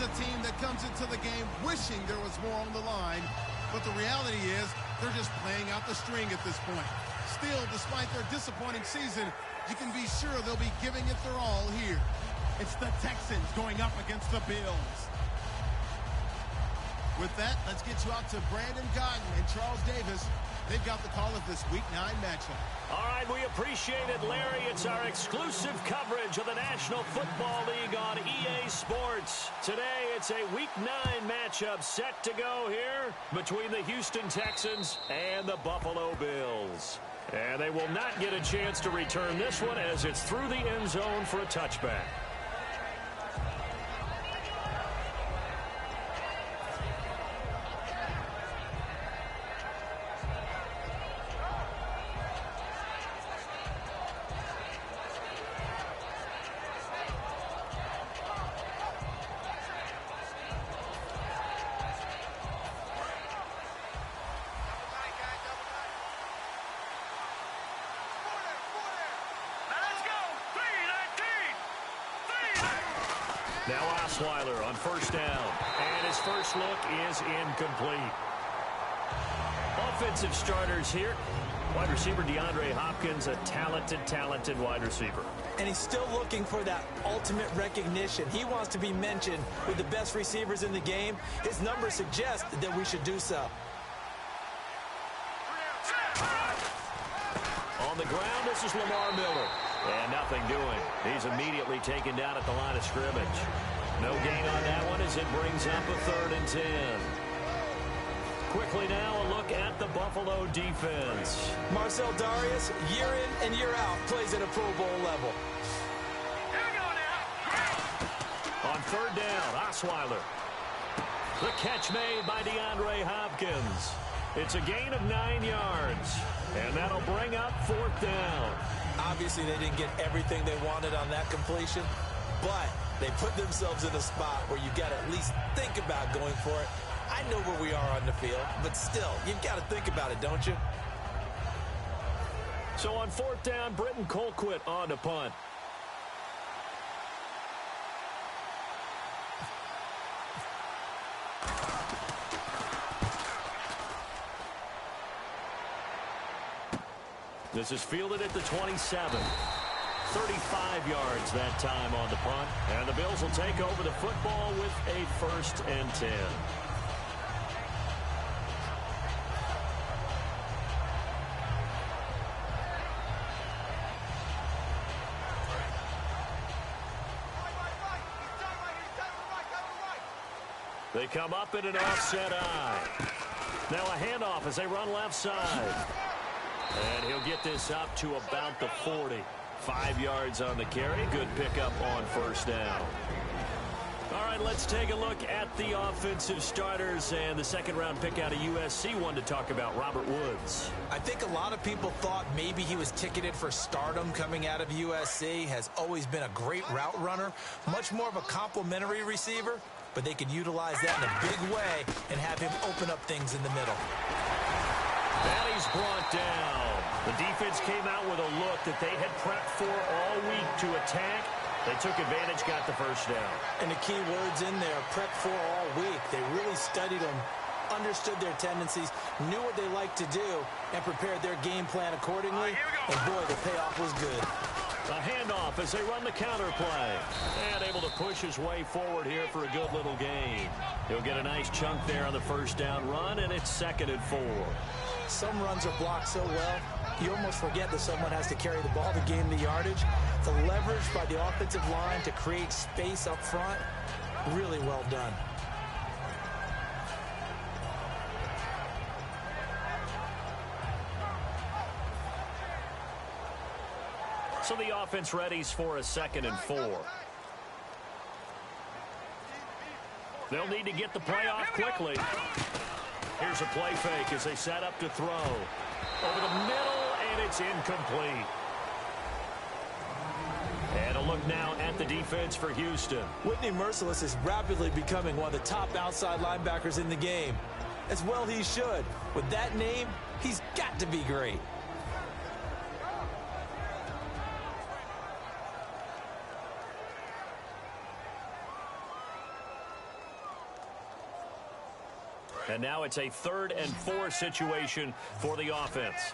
a team that comes into the game wishing there was more on the line, but the reality is they're just playing out the string at this point. Still, despite their disappointing season, you can be sure they'll be giving it their all here. It's the Texans going up against the Bills. With that, let's get you out to Brandon Godden and Charles Davis. They've got the call of this Week 9 matchup. All right, we appreciate it, Larry. It's our exclusive coverage of the National Football League on EA Sports. Today, it's a Week 9 matchup set to go here between the Houston Texans and the Buffalo Bills. And they will not get a chance to return this one as it's through the end zone for a touchback. Now Osweiler on first down, and his first look is incomplete. Offensive starters here. Wide receiver DeAndre Hopkins, a talented wide receiver. And he's still looking for that ultimate recognition. He wants to be mentioned with the best receivers in the game. His numbers suggest that we should do so. On the ground, this is Lamar Miller. And nothing doing. He's immediately taken down at the line of scrimmage. No gain on that one as it brings up a 3rd and 10. Quickly now, a look at the Buffalo defense. Marcel Darius, year in and year out, plays at a Pro Bowl level. Here we go now. On 3rd down, Osweiler. The catch made by DeAndre Hopkins. It's a gain of 9 yards. And that'll bring up 4th down. Obviously, they didn't get everything they wanted on that completion, but they put themselves in a spot where you've got to at least think about going for it. I know where we are on the field, but still, you've got to think about it, don't you? So on 4th down, Britton Colquitt on to punt. This is fielded at the 27. 35 yards that time on the punt. And the Bills will take over the football with a 1st and 10. They come up in an offset eye. Now a handoff as they run left side. And he'll get this up to about the 40. 5 yards on the carry. Good pickup on 1st down. All right, let's take a look at the offensive starters and the 2nd-round pick out of USC. One to talk about, Robert Woods. I think a lot of people thought maybe he was ticketed for stardom coming out of USC. Has always been a great route runner. Much more of a complimentary receiver, but they could utilize that in a big way and have him open up things in the middle. And he's brought down. The defense came out with a look that they had prepped for all week to attack. They took advantage, got the 1st down. And the key words in there, prepped for all week. They really studied them, understood their tendencies, knew what they liked to do, and prepared their game plan accordingly. And boy, the payoff was good. A handoff as they run the counter play. And able to push his way forward here for a good little gain. He'll get a nice chunk there on the 1st down run, and it's 2nd and 4. Some runs are blocked so well, you almost forget that someone has to carry the ball to gain the yardage. The leverage by the offensive line to create space up front, really well done. So the offense readies for a 2nd and 4. They'll need to get the play off quickly. Here's a play fake as they set up to throw. Over the middle, and it's incomplete. And a look now at the defense for Houston. Whitney Mercilus is rapidly becoming one of the top outside linebackers in the game. As well he should. With that name, he's got to be great. And now it's a 3rd and 4 situation for the offense.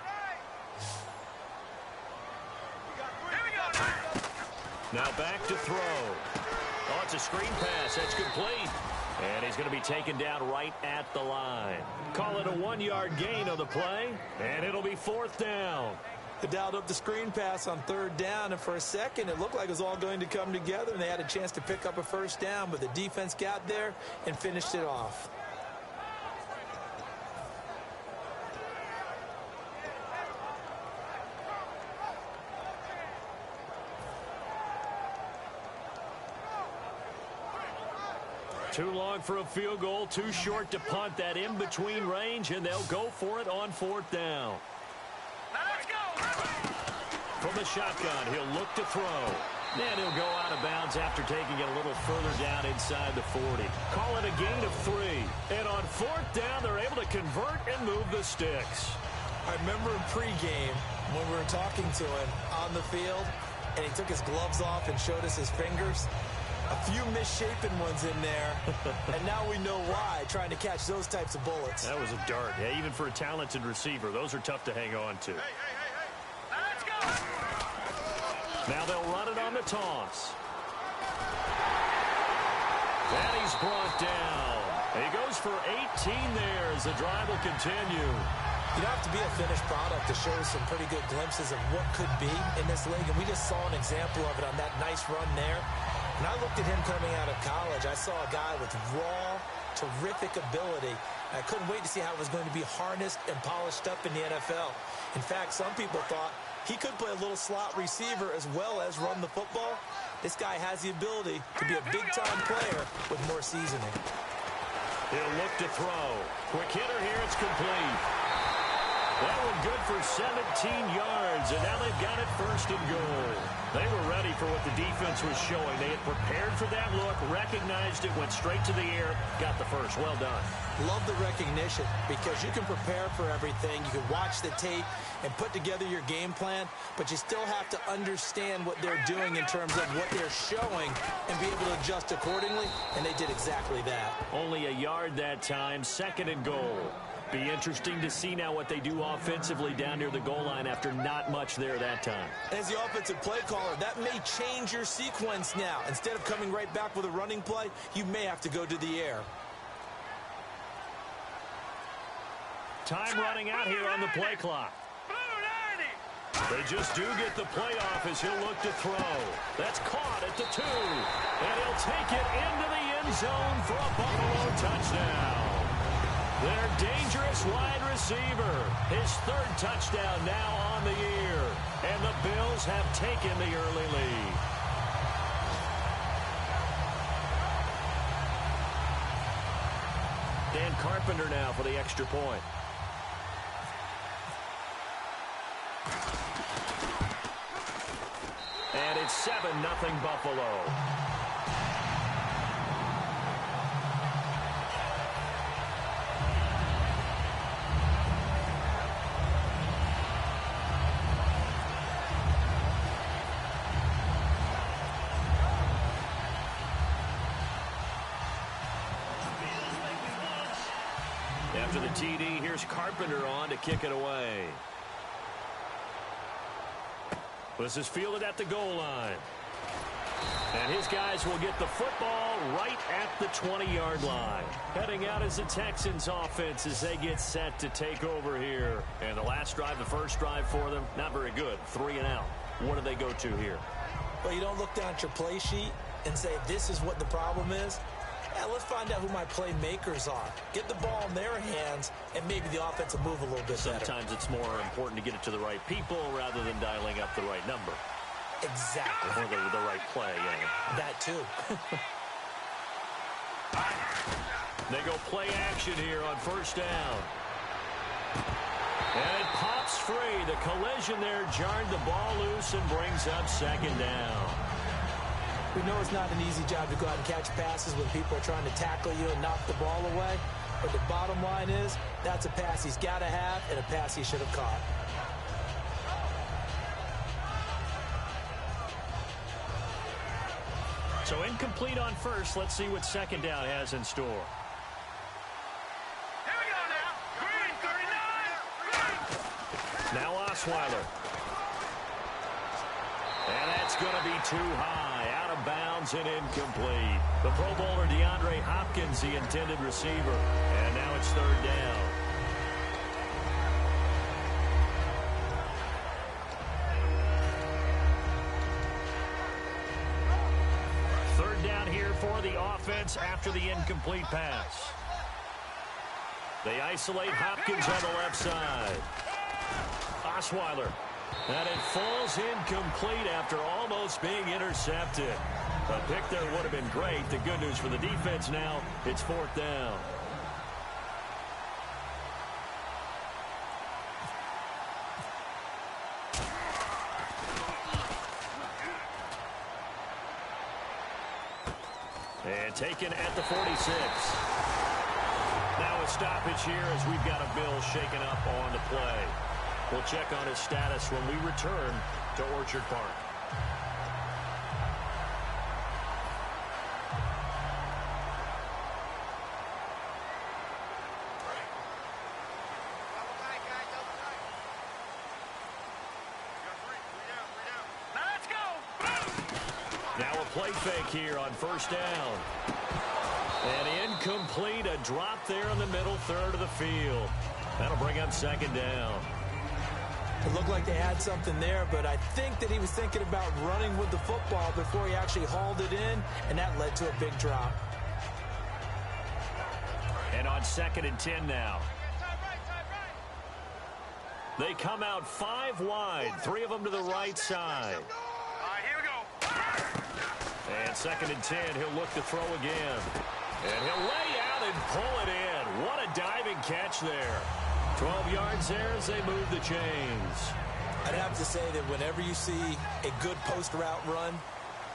Now back to throw. Oh, it's a screen pass. That's complete. And he's going to be taken down right at the line. Call it a 1-yard gain on the play, and it'll be 4th down. They dialed up the screen pass on 3rd down, and for a second it looked like it was all going to come together, and they had a chance to pick up a 1st down, but the defense got there and finished it off. Too long for a field goal, too short to punt. That in-between range, and they'll go for it on 4th down. Let's go! From the shotgun, he'll look to throw. And he'll go out of bounds after taking it a little further down inside the 40. Call it a gain of 3. And on 4th down, they're able to convert and move the sticks. I remember in pregame when we were talking to him on the field, and he took his gloves off and showed us his fingers. A few misshapen ones in there, and now we know why, trying to catch those types of bullets. That was a dart. Yeah, even for a talented receiver, those are tough to hang on to. Let's go! Now they'll run it on the toss. And he's brought down. He goes for 18 there as the drive will continue. You don't have to be a finished product to show some pretty good glimpses of what could be in this league, and we just saw an example of it on that nice run there. When I looked at him coming out of college, I saw a guy with raw, terrific ability. I couldn't wait to see how it was going to be harnessed and polished up in the NFL. In fact, some people thought he could play a little slot receiver as well as run the football. This guy has the ability to be a big-time player with more seasoning. He'll look to throw. Quick hitter here, it's complete. That one good for 17 yards, and now they've got it 1st and goal. They were ready for what the defense was showing. They had prepared for that look, recognized it, went straight to the air, got the first. Well done. Love the recognition because you can prepare for everything. You can watch the tape and put together your game plan, but you still have to understand what they're doing in terms of what they're showing and be able to adjust accordingly, and they did exactly that. Only a yard that time, 2nd and goal. Be interesting to see now what they do offensively down near the goal line after not much there that time. As the offensive play caller, that may change your sequence now. Instead of coming right back with a running play, you may have to go to the air. Time running out here on the play clock. They just do get the play off as he'll look to throw. That's caught at the 2. And he'll take it into the end zone for a Buffalo touchdown. Their dangerous wide receiver. His 3rd touchdown now on the year. And the Bills have taken the early lead. Dan Carpenter now for the extra point. And it's 7-0 Buffalo. After the TD, here's Carpenter on to kick it away. This is fielded at the goal line. And his guys will get the football right at the 20-yard line. Heading out as the Texans offense as they get set to take over here. And the last drive, the first drive for them, not very good. 3 and out. What do they go to here? Well, you don't look down at your play sheet and say, this is what the problem is. Yeah, let's find out who my playmakers are. Get the ball in their hands, and maybe the offense will move a little bit better. Sometimes it's more important to get it to the right people rather than dialing up the right number. Exactly. Or the right play, yeah. That too. They go play action here on 1st down. And it pops free. The collision there jarred the ball loose and brings up 2nd down. We know it's not an easy job to go out and catch passes when people are trying to tackle you and knock the ball away. But the bottom line is, that's a pass he's got to have and a pass he should have caught. So incomplete on 1st. Let's see what 2nd down has in store. Osweiler. And that's going to be too high, out of bounds and incomplete. The Pro Bowler DeAndre Hopkins, the intended receiver. And now it's third down. Third down here for the offense after the incomplete pass. They isolate Hopkins on the left side. Osweiler. And it falls incomplete after almost being intercepted. A pick there would have been great. The good news for the defense now, it's fourth down. And taken at the 46. Now a stoppage here as we've got a Bill shaken up on the play. We'll check on his status when we return to Orchard Park. Let's go. Now a play fake here on first down. And incomplete, a drop there in the middle third of the field. That'll bring up second down. It looked like they had something there, but I think that he was thinking about running with the football before he actually hauled it in, and that led to a big drop. And on 2nd and 10 now. They come out 5 wide, 3 of them to the right side. All right, here we go. And 2nd and 10, he'll look to throw again. And he'll lay out and pull it in. What a diving catch there. 12 yards there as they move the chains. I'd have to say that whenever you see a good post route run,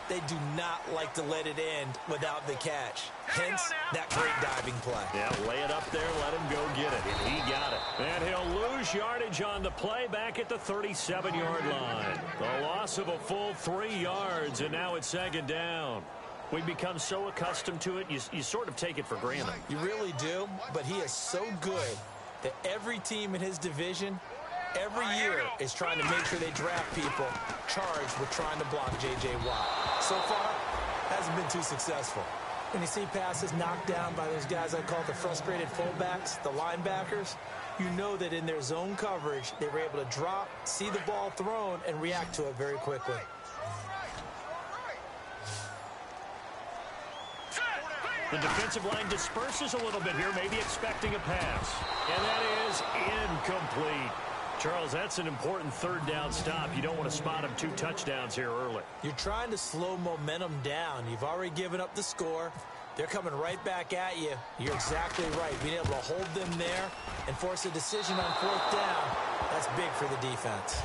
they do not like to let it end without the catch. Hence, that great diving play. Yeah, lay it up there, let him go get it. And he got it. And he'll lose yardage on the play back at the 37-yard line. The loss of a full 3 yards, and now it's second down. We've become so accustomed to it, you sort of take it for granted. You really do, but he is so good that every team in his division, every year, is trying to make sure they draft people charged with trying to block J.J. Watt. So far, hasn't been too successful. When you see passes knocked down by those guys I call the frustrated fullbacks, the linebackers, you know that in their zone coverage, they were able to drop, see the ball thrown, and react to it very quickly. The defensive line disperses a little bit here, maybe expecting a pass. And that is incomplete. Charles, that's an important third down stop. You don't want to spot him 2 touchdowns here early. You're trying to slow momentum down. You've already given up the score. They're coming right back at you. You're exactly right. Being able to hold them there and force a decision on 4th down, that's big for the defense.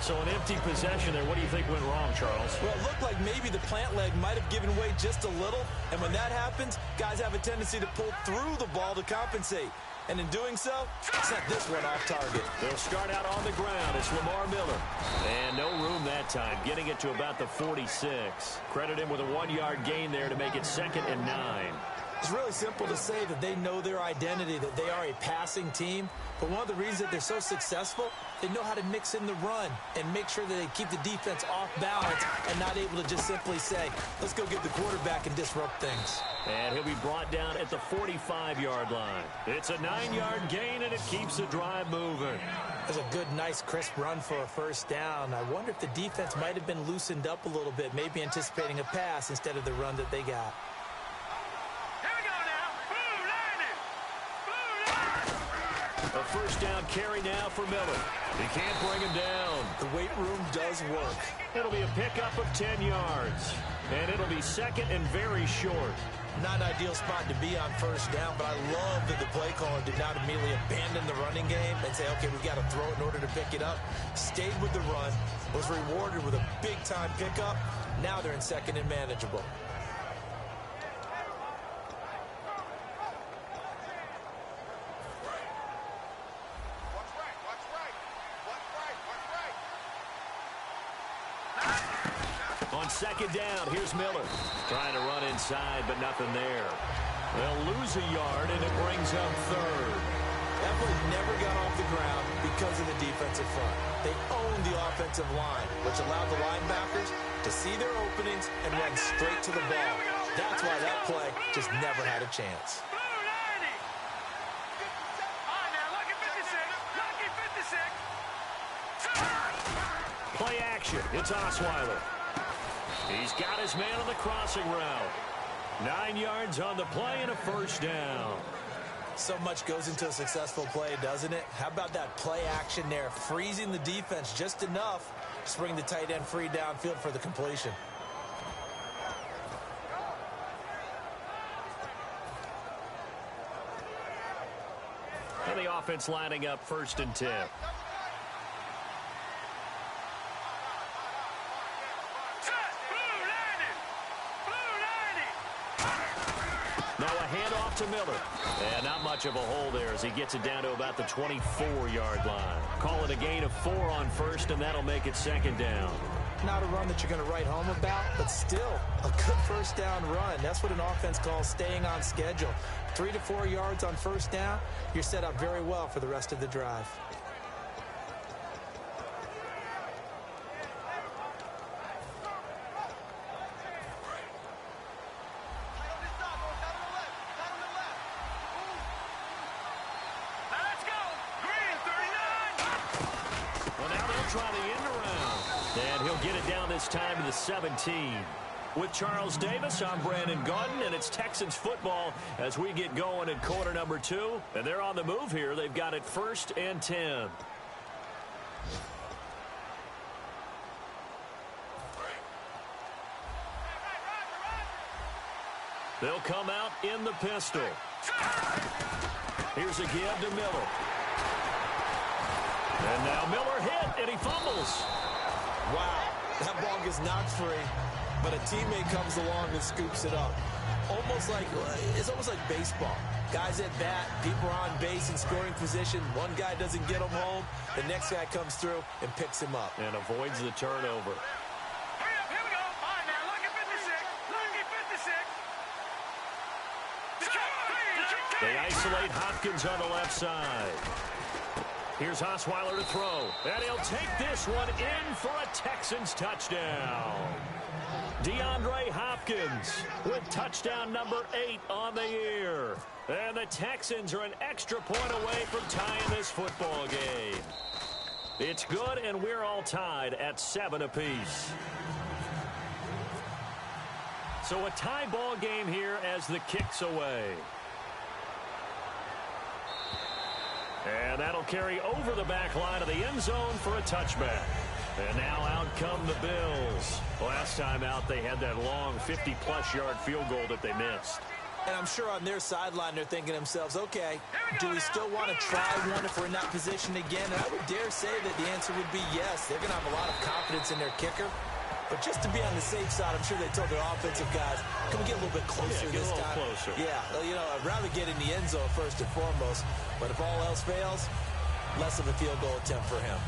So an empty possession there. What do you think went wrong, Charles? Well, it looked like maybe the plant leg might have given way just a little. And when that happens, guys have a tendency to pull through the ball to compensate. And in doing so, set this one off target. They'll start out on the ground. It's Lamar Miller. And no room that time, getting it to about the 46. Credit him with a 1-yard gain there to make it 2nd and 9. It's really simple to say that they know their identity, that they are a passing team. But one of the reasons that they're so successful, they know how to mix in the run and make sure that they keep the defense off balance and not able to just simply say, let's go get the quarterback and disrupt things. And he'll be brought down at the 45-yard line. It's a 9-yard gain, and it keeps the drive moving. That's a good, nice, crisp run for a first down. I wonder if the defense might have been loosened up a little bit, maybe anticipating a pass instead of the run that they got. A first down carry now for Miller. He can't bring him down. The weight room does work. It'll be a pickup of 10 yards. And it'll be 2nd and very short. Not an ideal spot to be on first down, but I love that the play caller did not immediately abandon the running game and say, okay, we've got to throw it in order to pick it up. Stayed with the run, was rewarded with a big-time pickup. Now they're in 2nd and manageable. On 2nd down, here's Miller. Trying to run inside, but nothing there. They'll lose a yard, and it brings up 3rd. That play never got off the ground because of the defensive front. They owned the offensive line, which allowed the linebackers to see their openings and run straight to the ball. That's why that play just never had a chance. Play action. It's Osweiler. He's got his man on the crossing route. 9 yards on the play and a first down. So much goes into a successful play, doesn't it? How about that play action there, freezing the defense just enough to bring the tight end free downfield for the completion. And the offense lining up 1st and 10. Now a handoff to Miller. And not much of a hole there as he gets it down to about the 24-yard line. Call it a gain of 4 on 1st, and that'll make it 2nd down. Not a run that you're going to write home about, but still a good first down run. That's what an offense calls staying on schedule. 3 to 4 yards on first down, you're set up very well for the rest of the drive. Try the end around. And he'll get it down this time to the 17. With Charles Davis, I'm Brandon Gaudin, and it's Texans football as we get going in quarter number 2. And they're on the move here. They've got it 1st and 10. They'll come out in the pistol. Here's a give to Miller. And now Miller hit, and he fumbles. Wow, that ball gets knocked free, but a teammate comes along and scoops it up. It's almost like baseball. Guys at bat, people are on base in scoring position. One guy doesn't get him home. The next guy comes through and picks him up. And avoids the turnover. Here we go. All right, now, look at 56. Look at 56. They isolate Hopkins on the left side. Here's Osweiler to throw. And he'll take this one in for a Texans touchdown. DeAndre Hopkins with touchdown number 8 on the year. And the Texans are an extra point away from tying this football game. It's good, and we're all tied at 7 apiece. So a tie ball game here as the kick's away. And that'll carry over the back line of the end zone for a touchback. And now out come the Bills. Last time out, they had that long 50-plus yard field goal that they missed. And I'm sure on their sideline, they're thinking to themselves, okay, do we still want to try one if we're in that position again? And I would dare say that the answer would be yes. They're going to have a lot of confidence in their kicker. But just to be on the safe side, I'm sure they told their offensive guys, can we get a little bit closer this time? Get a little closer. Yeah, you know, I'd rather get in the end zone first and foremost. But if all else fails, less of a field goal attempt for him.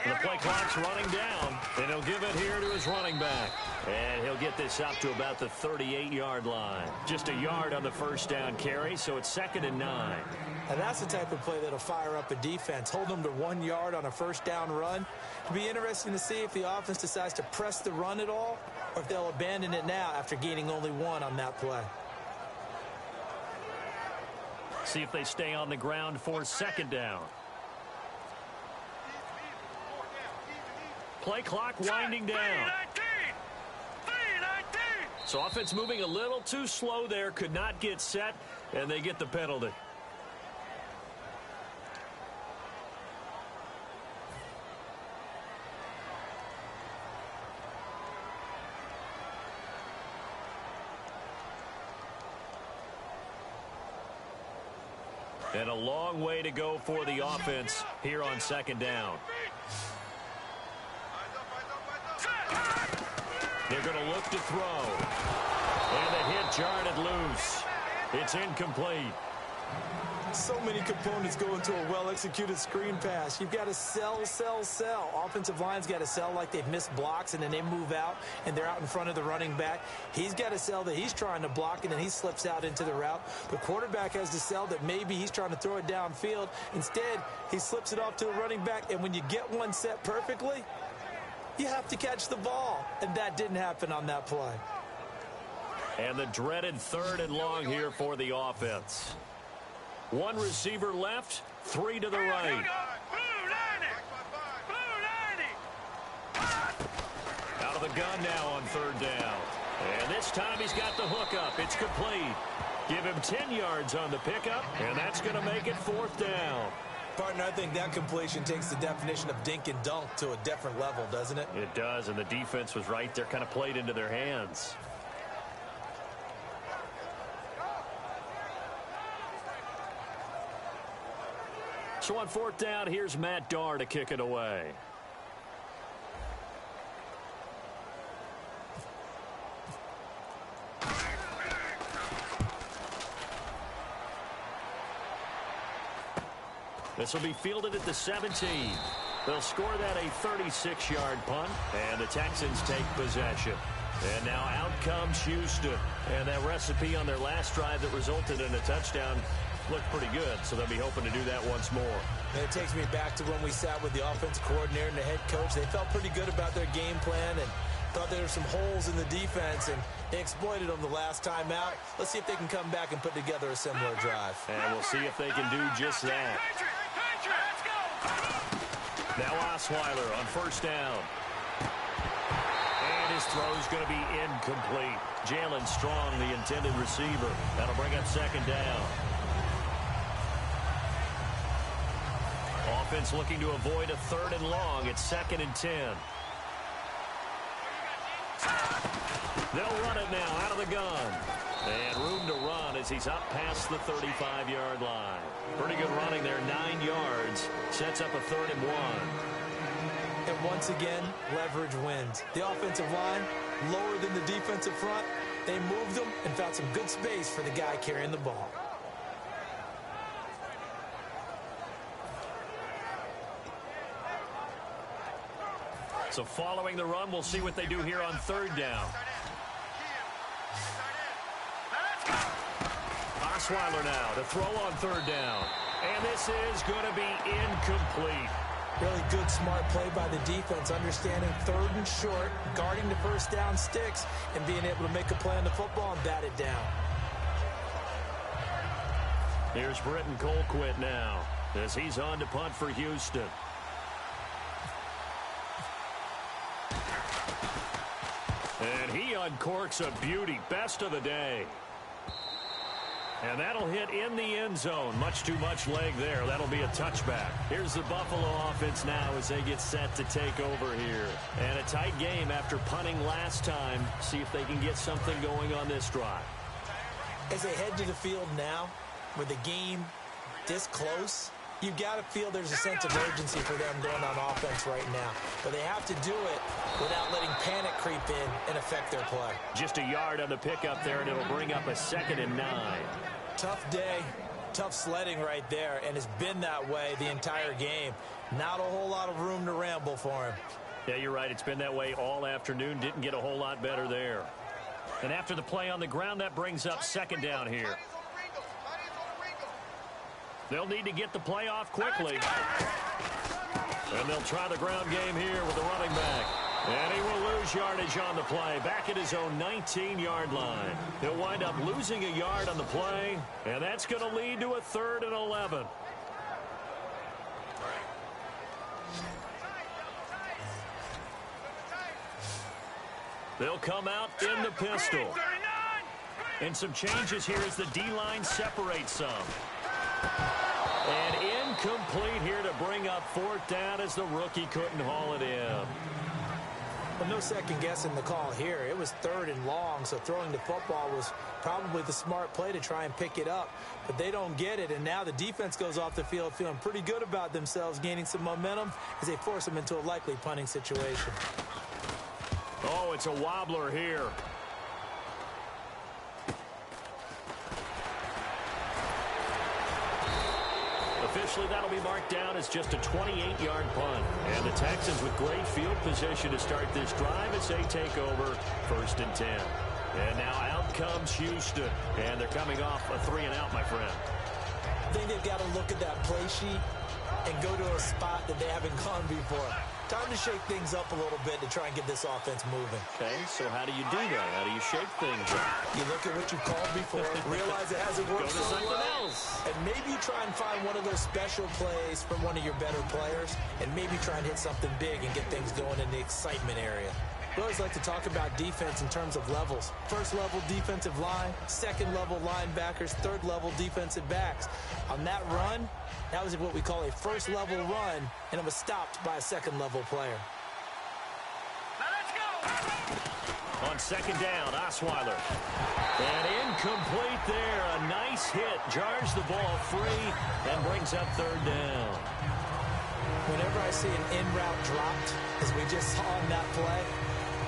The play clock's running down, and he'll give it here to his running back. And he'll get this up to about the 38-yard line. Just a yard on the first down carry, so it's 2nd and 9. And that's the type of play that'll fire up a defense. Hold them to 1 yard on a first down run. It'll be interesting to see if the offense decides to press the run at all, or if they'll abandon it now after gaining only 1 on that play. See if they stay on the ground for 2nd down. Play clock winding down. So offense moving a little too slow there. Could not get set, and they get the penalty. And a long way to go for the offense here on 2nd down. They're going to look to throw. And the hit jarred it loose. It's incomplete. So many components go into a well-executed screen pass. You've got to sell, sell, sell. Offensive line's got to sell like they've missed blocks, and then they move out, and they're out in front of the running back. He's got to sell that he's trying to block, and then he slips out into the route. The quarterback has to sell that maybe he's trying to throw it downfield. Instead, he slips it off to the running back, and when you get one set perfectly, you have to catch the ball, and that didn't happen on that play. And the dreaded 3rd and long here for the offense. One receiver left, 3 to the right. Out of the gun now on 3rd down. And this time he's got the hookup. It's complete. Give him 10 yards on the pickup, and that's going to make it 4th down. Partner, I think that completion takes the definition of dink and dunk to a different level, doesn't it? It does, and the defense was right there, kind of played into their hands. So on 4th down, here's Matt Darr to kick it away. This will be fielded at the 17. They'll score that a 36-yard punt, and the Texans take possession. And now out comes Houston. And that recipe on their last drive that resulted in a touchdown looked pretty good, so they'll be hoping to do that once more. And it takes me back to when we sat with the offensive coordinator and the head coach. They felt pretty good about their game plan and thought there were some holes in the defense, and they exploited them the last time out. Let's see if they can come back and put together a similar drive. And we'll see if they can do just that. Now Osweiler on 1st down. And his throw's going to be incomplete. Jalen Strong, the intended receiver. That'll bring up 2nd down. Offense looking to avoid a 3rd and long. It's 2nd and 10. They'll run it now out of the gun. And room to run as he's up past the 35-yard line. Pretty good running there, 9 yards. Sets up a 3rd and 1. And once again, leverage wins. The offensive line, lower than the defensive front. They moved them and found some good space for the guy carrying the ball. So following the run, we'll see what they do here on 3rd down. Osweiler now to throw on 3rd down. And this is going to be incomplete. Really good, smart play by the defense, understanding 3rd and short, guarding the 1st down sticks, and being able to make a play on the football and bat it down. Here's Britton Colquitt now as he's on to punt for Houston. And he uncorks a beauty, best of the day. And that'll hit in the end zone. Much too much leg there. That'll be a touchback. Here's the Buffalo offense now as they get set to take over here. And a tight game after punting last time. See if they can get something going on this drive. As they head to the field now, with the game this close, you've got to feel there's a sense of urgency for them going on offense right now. But they have to do it without letting panic creep in and affect their play. Just a yard on the pickup there, and it'll bring up a 2nd and 9. Tough day, tough sledding right there, and it's been that way the entire game. Not a whole lot of room to ramble for him. Yeah, you're right. It's been that way all afternoon. Didn't get a whole lot better there. And after the play on the ground, that brings up 2nd down here. They'll need to get the play off quickly. And they'll try the ground game here with the running back. And he will lose yardage on the play. Back at his own 19-yard line. He'll wind up losing a yard on the play. And that's going to lead to a 3rd and 11. They'll come out in the pistol. And some changes here as the D-line separates some. And incomplete here to bring up 4th down as the rookie couldn't haul it in. Well, no second guessing the call here. It was 3rd and long, so throwing the football was probably the smart play to try and pick it up. But they don't get it, and now the defense goes off the field feeling pretty good about themselves, gaining some momentum as they force them into a likely punting situation. Oh, it's a wobbler here. officially that'll be marked down as just a 28-yard punt. And the Texans with great field position to start this drive as they take over 1st and 10. And now out comes Houston. And they're coming off a 3-and-out, my friend. I think they've got to look at that play sheet and go to a spot that they haven't gone before. Time to shake things up a little bit to try and get this offense moving. Okay, so how do you do that? How do you shake things up? You look at what you've called before, realize it hasn't worked Go to so something well, else. and maybe you try and find one of those special plays from one of your better players, and maybe try and hit something big and get things going in the excitement area. We always like to talk about defense in terms of levels. First level defensive line, second level linebackers, third level defensive backs. On that run, that was what we call a first level run, and it was stopped by a second level player. Now let's go. On 2nd down, Osweiler. And incomplete there. A nice hit. Jars the ball free and brings up 3rd down. Whenever I see an in-route dropped, as we just saw in that play,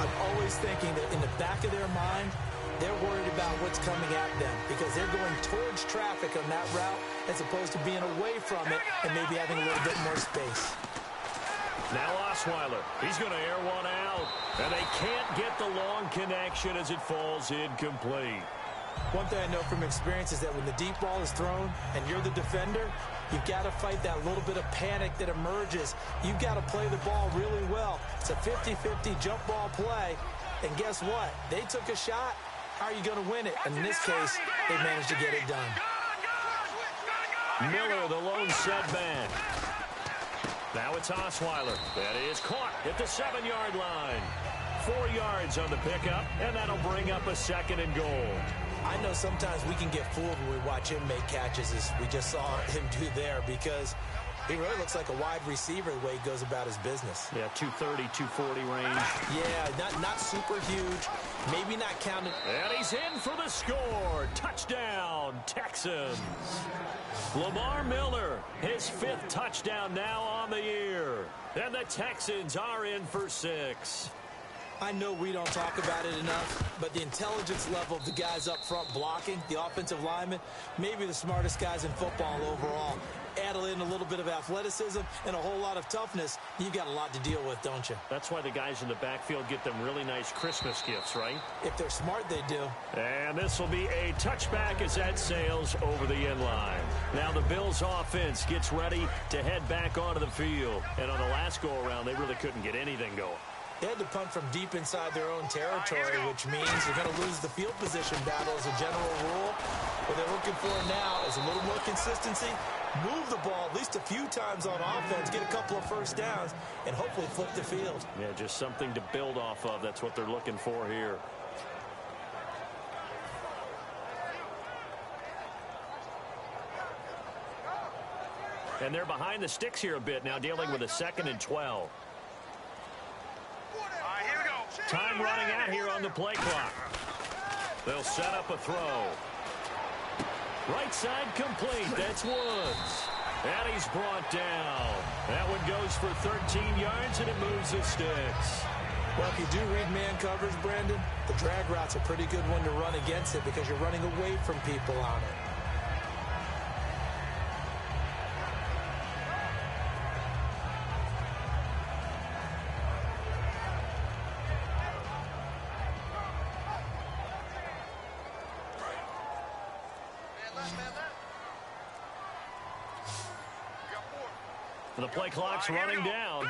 I'm always thinking that in the back of their mind, they're worried about what's coming at them because they're going towards traffic on that route as opposed to being away from it and maybe having a little bit more space. Now Osweiler. He's going to air one out. And they can't get the long connection as it falls incomplete. One thing I know from experience is that when the deep ball is thrown and you're the defender, you've got to fight that little bit of panic that emerges. You've got to play the ball really well. It's a 50-50 jump ball play. And guess what? They took a shot. How are you going to win it? And in this case, they managed to get it done. Miller, the lone setback. Now it's Osweiler. That is caught at the 7-yard line. 4 yards on the pickup, and that'll bring up a 2nd and goal. I know sometimes we can get fooled when we watch him make catches as we just saw him do there because he really looks like a wide receiver the way he goes about his business. Yeah, 230, 240 range. Yeah, not super huge, maybe not counted. And he's in for the score. Touchdown, Texans. Lamar Miller, his 5th touchdown now on the year. And the Texans are in for 6. I know we don't talk about it enough, but the intelligence level of the guys up front blocking, the offensive linemen, maybe the smartest guys in football overall. Add in a little bit of athleticism and a whole lot of toughness, you've got a lot to deal with, don't you? That's why the guys in the backfield get them really nice Christmas gifts, right? If they're smart, they do. And this will be a touchback as that sails over the end line. Now the Bills offense gets ready to head back onto the field. And on the last go-around, they really couldn't get anything going. They had to punt from deep inside their own territory, which means they're going to lose the field position battle as a general rule. What they're looking for now is a little more consistency, move the ball at least a few times on offense, get a couple of first downs, and hopefully flip the field. Yeah, just something to build off of. That's what they're looking for here. And they're behind the sticks here a bit now, dealing with a 2nd and 12. Here we go. Time running out here on the play clock. They'll set up a throw. Right side complete. That's Woods. And he's brought down. That one goes for 13 yards, and it moves the sticks. Well, if you do read man coverage, Brandon, the drag route's a pretty good one to run against it because you're running away from people on it. The play clock's running down.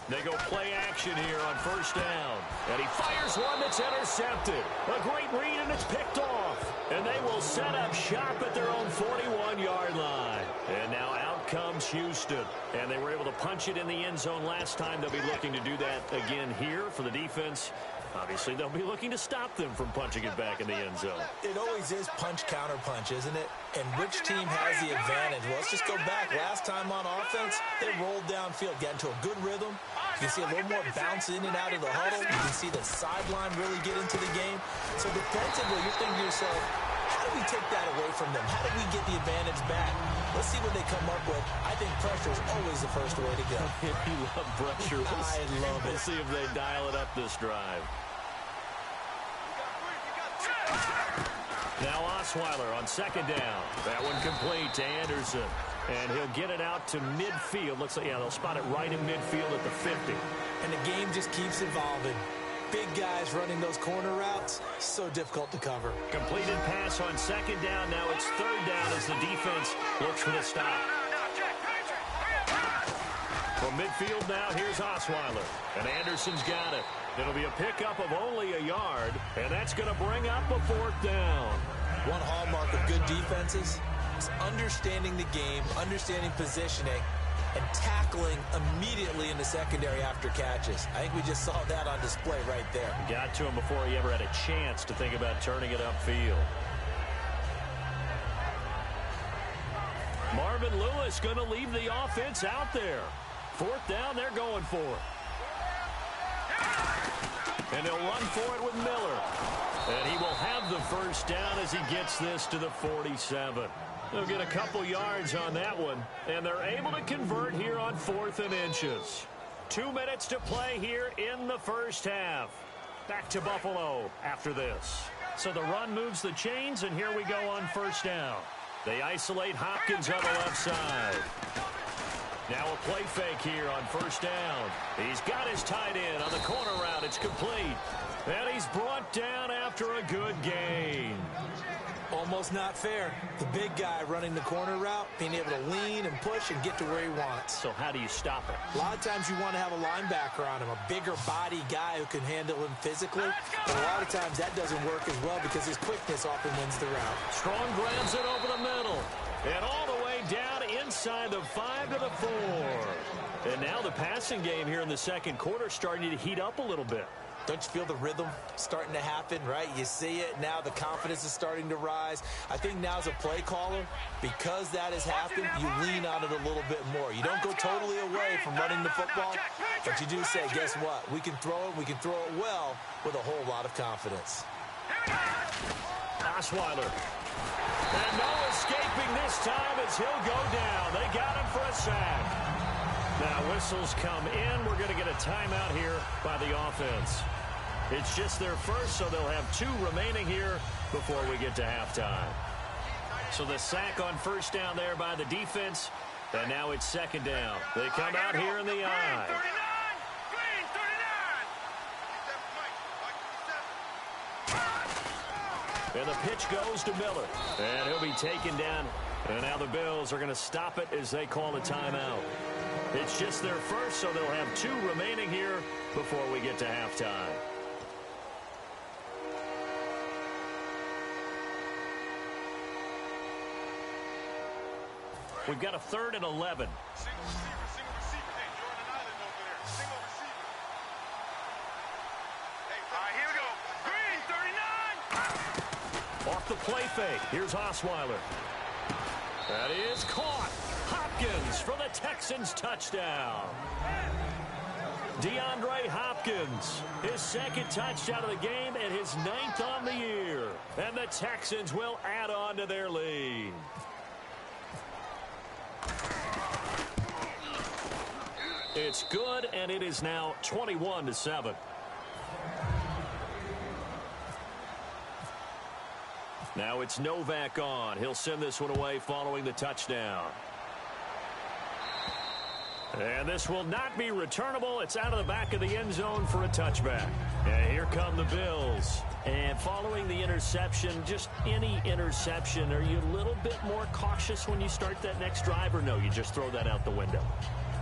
They go play action here on 1st down. And he fires one that's intercepted. A great read, and it's picked off. And they will set up shop at their own 41-yard line. And now out comes Houston. And they were able to punch it in the end zone last time. They'll be looking to do that again here for the defense. Obviously, they'll be looking to stop them from punching it back in the end zone. It always is punch-counter-punch, isn't it? And which team has the advantage? Well, let's just go back. Last time on offense, they rolled downfield, got into a good rhythm. You can see a little more bounce in and out of the huddle. You can see the sideline really get into the game. So defensively, you're thinking to yourself, how do we take that away from them? How do we get the advantage back? Let's see what they come up with. I think pressure is always the first way to go. You love pressure. I love it. We'll see if they dial it up this drive. Now Osweiler on 2nd down. That one complete to Anderson. And he'll get it out to midfield. Looks like, yeah, they'll spot it right in midfield at the 50. And the game just keeps evolving. Big guys running those corner routes, so difficult to cover. Completed pass on second down. Now it's third down as the defense looks for the stop. From midfield now, here's Osweiler. And Anderson's got it. It'll be a pickup of only a yard, and that's going to bring up a fourth down. One hallmark of good defenses is understanding the game, understanding positioning, and tackling immediately in the secondary after catches. I think we just saw that on display right there. Got to him before he ever had a chance to think about turning it upfield. Marvin Lewis going to leave the offense out there. Fourth down, they're going for it. And he'll run for it with Miller. And he will have the first down as he gets this to the 47. They'll get a couple yards on that one, and they're able to convert here on 4th and inches. 2 minutes to play here in the first half. Back to Buffalo after this. So the run moves the chains, and here we go on first down. They isolate Hopkins on the left side. Now a play fake here on first down. He's got his tight end on the corner route. It's complete. And he's brought down after a good gain. Almost not fair. The big guy running the corner route, being able to lean and push and get to where he wants. So how do you stop it? A lot of times you want to have a linebacker on him, a bigger body guy who can handle him physically. But a lot of times that doesn't work as well because his quickness often wins the route. Strong grabs it over the middle. And all the way down inside the 5 to the 4. And now the passing game here in the second quarter starting to heat up a little bit. Don't you feel the rhythm starting to happen, right? You see it now. The confidence is starting to rise. I think now as a play caller, because that has happened, you lean on it a little bit more. You don't go totally away from running the football, but you do say, guess what? We can throw it. We can throw it well with a whole lot of confidence. Osweiler. And no escaping this time as he'll go down. They got him for a sack. Now whistles come in. We're going to get a timeout here by the offense. It's just their first, so they'll have 2 remaining here before we get to halftime. So the sack on first down there by the defense, and now it's second down. They come out here in the I. And the pitch goes to Miller. And he'll be taken down. And now the Bills are going to stop it as they call a timeout. It's just their first, so they'll have 2 remaining here before we get to halftime. We've got a 3rd and 11. Single receiver. Hey, you're on an island over there. Single receiver. Hey, all right, here we go. Green, 39. Off the play fake. Here's Osweiler. That is caught. Hopkins for the Texans touchdown. DeAndre Hopkins, his 2nd touchdown of the game and his 9th on the year. And the Texans will add on to their lead. It's good, and it is now 21-7. Now it's Novak on. He'll send this one away following the touchdown. And this will not be returnable. It's out of the back of the end zone for a touchback. And here come the Bills. And following the interception, just any interception, are you a little bit more cautious when you start that next drive, or no, you just throw that out the window?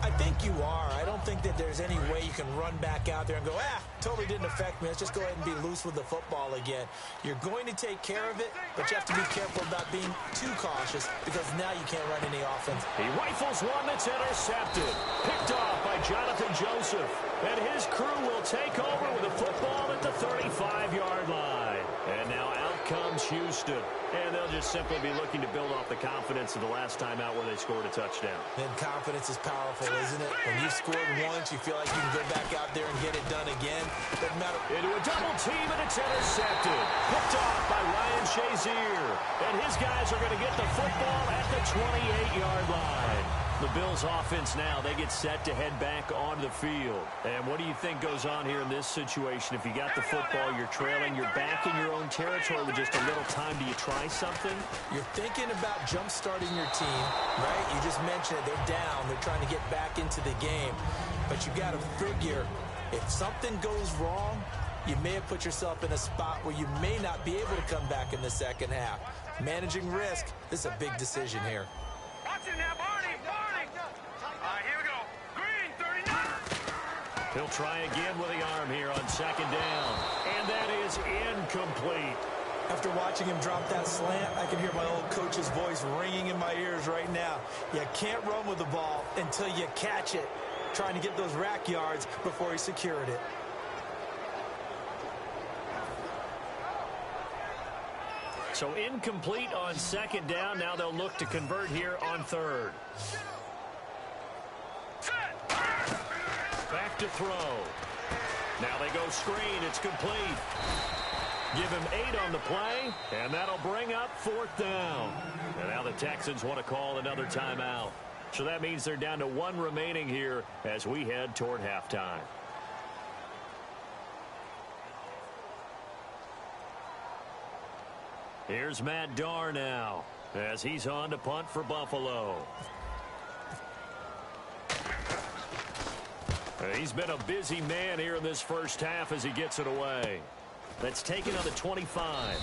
I think you are. I don't think that there's any way you can run back out there and go, totally didn't affect me. Let's just go ahead and be loose with the football again. You're going to take care of it, but you have to be careful about being too cautious because now you can't run any offense. He rifles one that's intercepted. Picked off by Jonathan Joseph. And his crew will take over with the football at the 35-yard line. And now out comes Houston. And they'll just simply be looking to build off the confidence of the last time out where they scored a touchdown. Then confidence is powerful, isn't it? When you've scored once, you feel like you can go back out there and get it done again. Doesn't matter. Into a double team, and it's intercepted. Picked off by Ryan Shazier. And his guys are going to get the football at the 28-yard line. The Bills offense now, they get set to head back onto the field. And what do you think goes on here in this situation? If you got the football, you're trailing, you're back in your own territory with just a little time. Do you try something? You're thinking about jump-starting your team, right? You just mentioned it. They're down. They're trying to get back into the game. But you got to figure, if something goes wrong, you may have put yourself in a spot where you may not be able to come back in the second half. Managing risk, this is a big decision here. Watch it now, Barney. All right, here we go. Green, 39. He'll try again with the arm here on second down. And that is incomplete. After watching him drop that slant, I can hear my old coach's voice ringing in my ears right now. You can't run with the ball until you catch it. Trying to get those rack yards before he secured it. So incomplete on second down. Now they'll look to convert here on third. Back to throw. Now they go screen. It's complete. Give him 8 on the play, and that'll bring up fourth down. And now the Texans want to call another timeout. So that means they're down to 1 remaining here as we head toward halftime. Here's Matt Darr now as he's on to punt for Buffalo. He's been a busy man here in this first half as he gets it away. That's taken on the 25.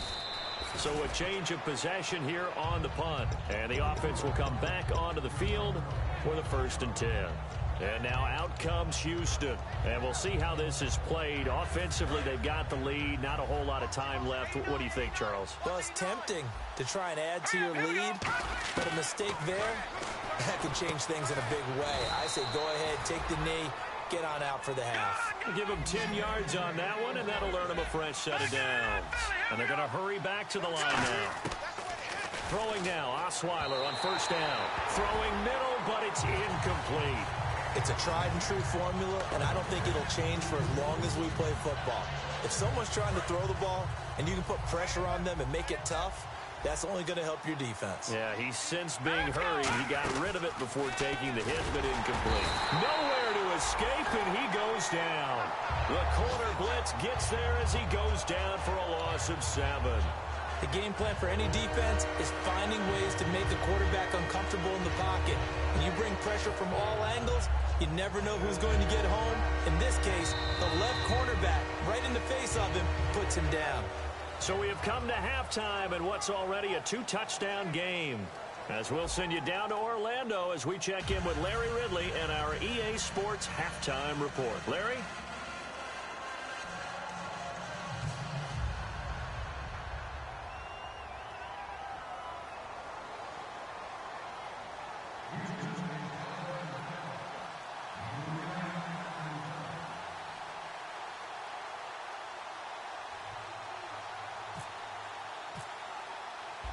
So a change of possession here on the punt. And the offense will come back onto the field for the 1st and 10. And now out comes Houston. And we'll see how this is played. Offensively, they've got the lead. Not a whole lot of time left. What do you think, Charles? Well, it's tempting to try and add to your lead, but a mistake there, that could change things in a big way. I say go ahead, take the knee, get on out for the half. Give him 10 yards on that one, and that'll earn him a fresh set of downs. And they're going to hurry back to the line now. Throwing now, Osweiler on first down. Throwing middle, but it's incomplete. It's a tried-and-true formula, and I don't think it'll change for as long as we play football. If someone's trying to throw the ball, and you can put pressure on them and make it tough, that's only going to help your defense. Yeah, he's since being hurried. He got rid of it before taking the hit, but incomplete. Nowhere to escape, and he goes down. The corner blitz gets there as he goes down for a loss of 7. The game plan for any defense is finding ways to make the quarterback uncomfortable in the pocket. When you bring pressure from all angles, you never know who's going to get home. In this case, the left cornerback, right in the face of him, puts him down. So we have come to halftime in what's already a 2-touchdown game. As we'll send you down to Orlando as we check in with Larry Ridley and our EA Sports Halftime Report. Larry?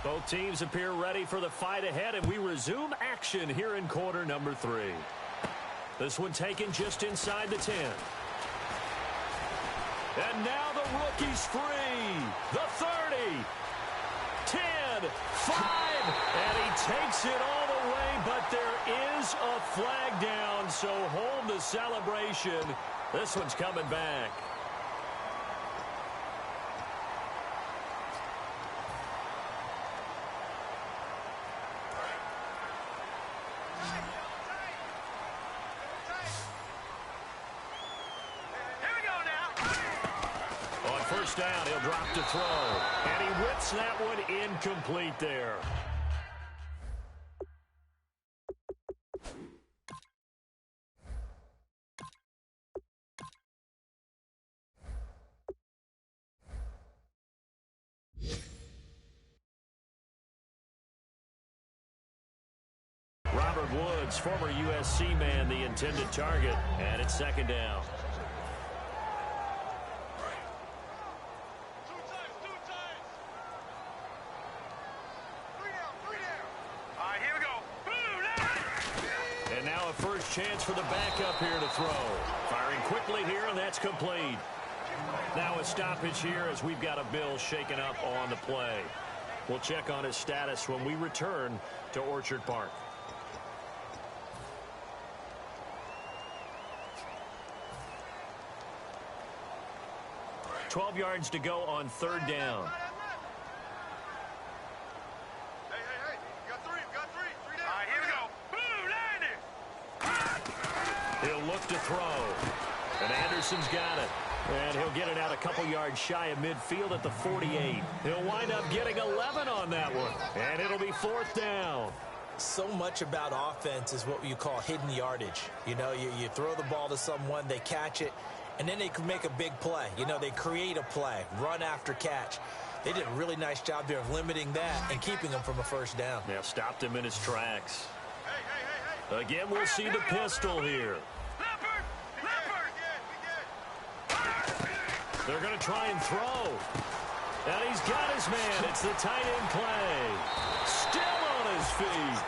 Both teams appear ready for the fight ahead, and we resume action here in quarter number 3. This one taken just inside the 10. And now the rookie's free. The 30. 10. 5. And he takes it all the way, but there is a flag down, so hold the celebration. This one's coming back. Down, he'll drop to throw, and he whips that one incomplete there. Robert Woods, former USC man, the intended target, and it's second down. First chance for the backup here to throw. Firing quickly here, and that's complete. Now a stoppage here as we've got a Bill shaken up on the play. We'll check on his status when we return to Orchard Park. 12 yards to go on third down. Hey, you got three down. All right, here we go. Boom, landed. He'll look to throw. And Anderson's got it. And he'll get it out a couple yards shy of midfield at the 48. He'll wind up getting 11 on that one. And it'll be fourth down. So much about offense is what you call hidden yardage. You know, you throw the ball to someone, they catch it, and then they can make a big play. You know, they create a play, run after catch. They did a really nice job there of limiting that and keeping him from a first down. Yeah, stopped him in his tracks. Again, we'll see the pistol here. They're going to try and throw. And he's got his man. It's the tight end play. Still on his feet.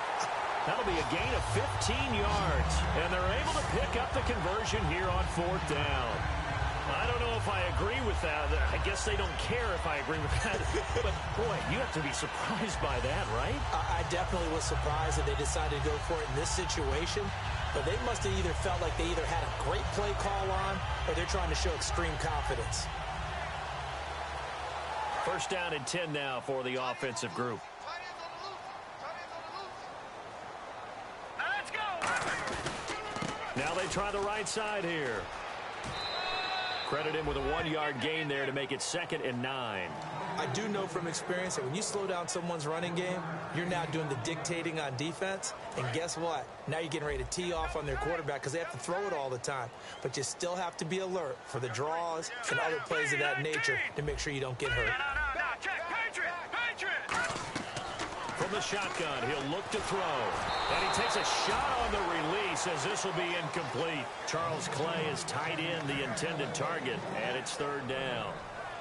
That'll be a gain of 15 yards. And they're able to pick up the conversion here on fourth down. I don't know if I agree with that. I guess they don't care if I agree with that. But, boy, you have to be surprised by that, right? I definitely was surprised that they decided to go for it in this situation. But they must have either felt like they either had a great play call on or they're trying to show extreme confidence. First down and 10 now for the offensive group. Let's go. Now they try the right side here. Credit him with a 1-yard gain there to make it 2nd and 9. I do know from experience that when you slow down someone's running game, you're now doing the dictating on defense. And guess what? Now you're getting ready to tee off on their quarterback because they have to throw it all the time. But you still have to be alert for the draws and other plays of that nature to make sure you don't get hurt. No, check. Patriot. From the shotgun, he'll look to throw. And he takes a shot on the release as this will be incomplete. Charles Clay is tied in the intended target, and it's third down.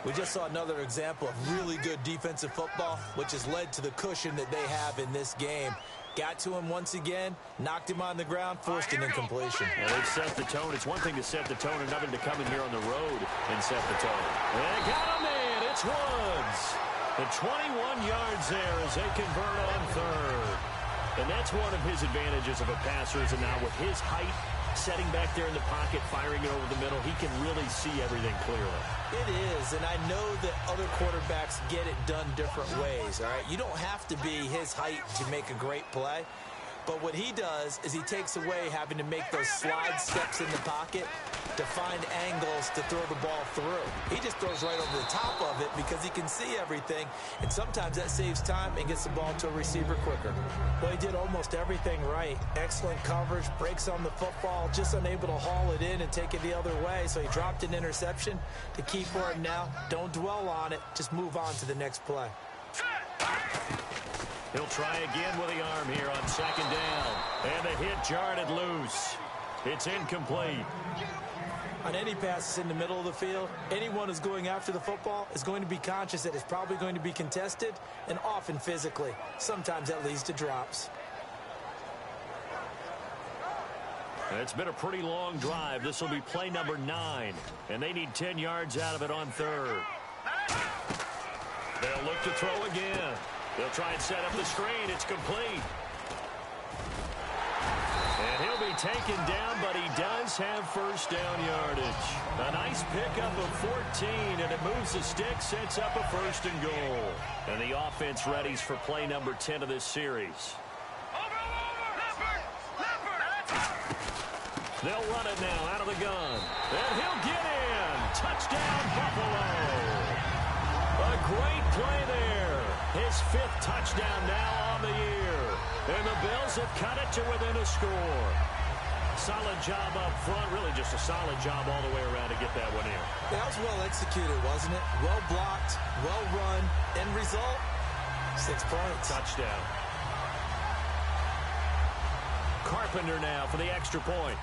We just saw another example of really good defensive football, which has led to the cushion that they have in this game. Got to him once again, knocked him on the ground, forced an incompletion. Well, they've set the tone. It's one thing to set the tone, another to come in here on the road and set the tone. And they got him in. It's Woods. The 21 yards there as they convert on third. And that's one of his advantages of a passer is now with his height, setting back there in the pocket, firing it over the middle, he can really see everything clearly. It is, and I know that other quarterbacks get it done different ways, all right? You don't have to be his height to make a great play, but what he does is he takes away having to make those slide steps in the pocket to find angles to throw the ball through. He just throws right over the top of it because he can see everything, and sometimes that saves time and gets the ball to a receiver quicker. Well, he did almost everything right. Excellent coverage, breaks on the football, just unable to haul it in and take it the other way, so he dropped an interception. The key for him now, don't dwell on it, just move on to the next play. He'll try again with the arm here on second down, and the hit jarred it loose. It's incomplete. On any passes in the middle of the field, anyone who's going after the football is going to be conscious that it's probably going to be contested and often physically. Sometimes that leads to drops. It's been a pretty long drive. This will be play number 9, and they need 10 yards out of it on third. They'll look to throw again. They'll try and set up the screen. It's complete. And he'll be taken down, but he does have first down yardage. A nice pickup of 14, and it moves the stick, sets up a first and goal. And the offense readies for play number 10 of this series. They'll run it now out of the gun. And he'll get in. Touchdown, Buffalo. A great play there. His 5th touchdown now on the year. And the Bills have cut it to within a score. Solid job up front. Really just a solid job all the way around to get that one in. That was well executed, wasn't it? Well blocked, well run. End result, 6 points. Touchdown. Carpenter now for the extra point.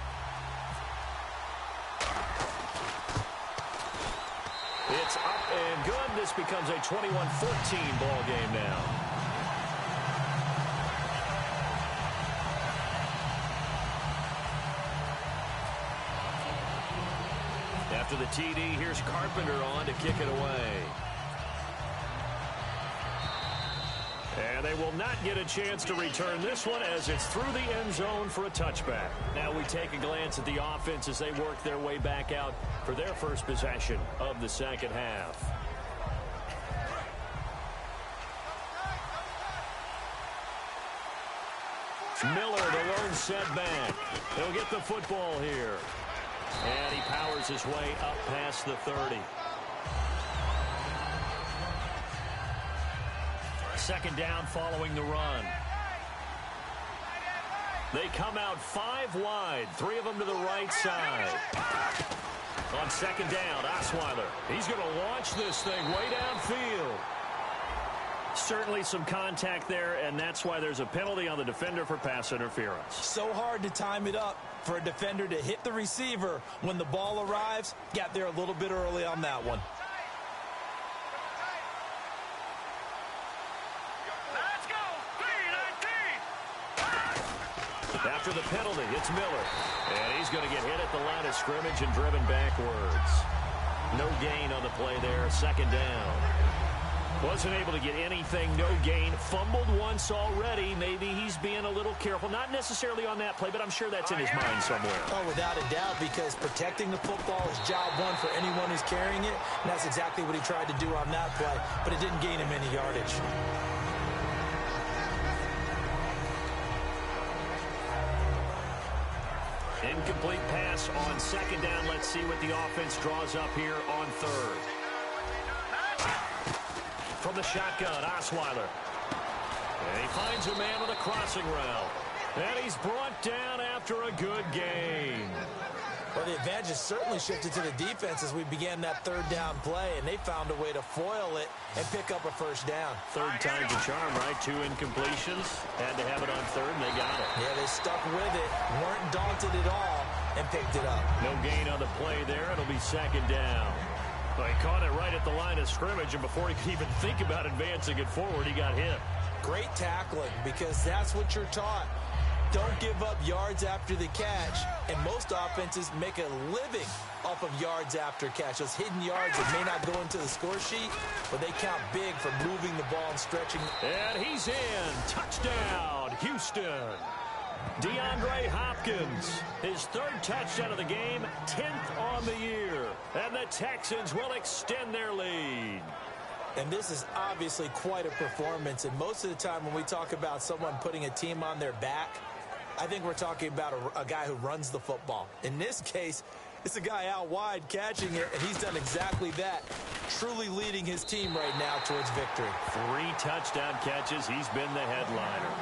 It's up and good. This becomes a 21-14 ball game now. After the TD, here's Carpenter on to kick it away. And they will not get a chance to return this one as it's through the end zone for a touchback. Now we take a glance at the offense as they work their way back out for their first possession of the second half. Miller, the lone setback. He'll get the football here. And he powers his way up past the 30. Second down following the run. They come out 5 wide, 3 of them to the right side. On second down, Osweiler. He's going to launch this thing way downfield. Certainly some contact there, and that's why there's a penalty on the defender for pass interference. So hard to time it up for a defender to hit the receiver when the ball arrives. Got there a little bit early on that one. Let's go. 3-19. After the penalty, it's Miller. And he's going to get hit at the line of scrimmage and driven backwards. No gain on the play there, second down. Wasn't able to get anything, no gain. Fumbled once already. Maybe he's being a little careful. Not necessarily on that play, but I'm sure that's in his mind somewhere. Oh, without a doubt, because protecting the football is job one for anyone who's carrying it. And that's exactly what he tried to do on that play, but it didn't gain him any yardage. Incomplete pass on second down. Let's see what the offense draws up here on third. From the shotgun, Osweiler. And he finds a man with a crossing route. And he's brought down after a good gain. Well, the advantage has certainly shifted to the defense as we began that third down play, and they found a way to foil it and pick up a first down. Third time's a charm, right? 2 incompletions. Had to have it on third, and they got it. Yeah, they stuck with it, weren't daunted at all, and picked it up. No gain on the play there. It'll be second down. Well, he caught it right at the line of scrimmage, and before he could even think about advancing it forward, he got hit. Great tackling, because that's what you're taught. Don't give up yards after the catch, and most offenses make a living off of yards after catch. Those hidden yards that may not go into the score sheet, but they count big for moving the ball and stretching. And he's in. Touchdown, Houston. DeAndre Hopkins, his 3rd touchdown of the game, 10th on the year. And the Texans will extend their lead. And this is obviously quite a performance. And most of the time when we talk about someone putting a team on their back, I think we're talking about a guy who runs the football. In this case, it's a guy out wide catching it, and he's done exactly that, truly leading his team right now towards victory. 3 touchdown catches. He's been the headliner.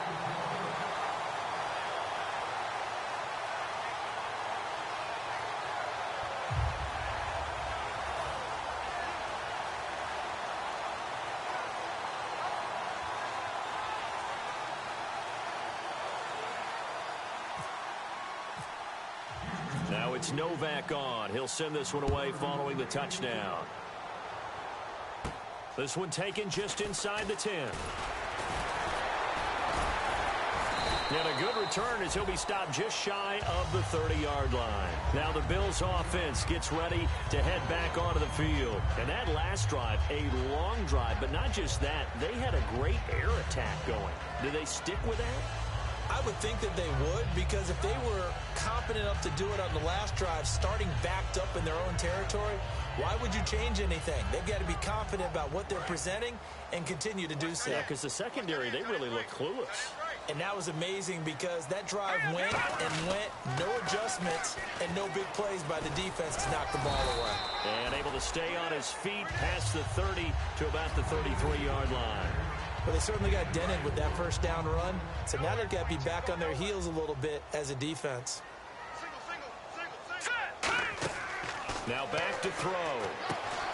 Now it's Novak on. He'll send this one away following the touchdown. This one taken just inside the 10. And a good return as he'll be stopped just shy of the 30-yard line. Now the Bills offense gets ready to head back onto the field. And that last drive, a long drive, but not just that. They had a great air attack going. Do they stick with that? I would think that they would, because if they were confident enough to do it on the last drive, starting backed up in their own territory, why would you change anything? They've got to be confident about what they're presenting and continue to do so. Yeah, because the secondary, they really look clueless. And that was amazing because that drive went and went, no adjustments, and no big plays by the defense to knock the ball away. And able to stay on his feet past the 30 to about the 33-yard line. But they certainly got dented with that first down run. So now they've got to be back on their heels a little bit as a defense. Now back to throw.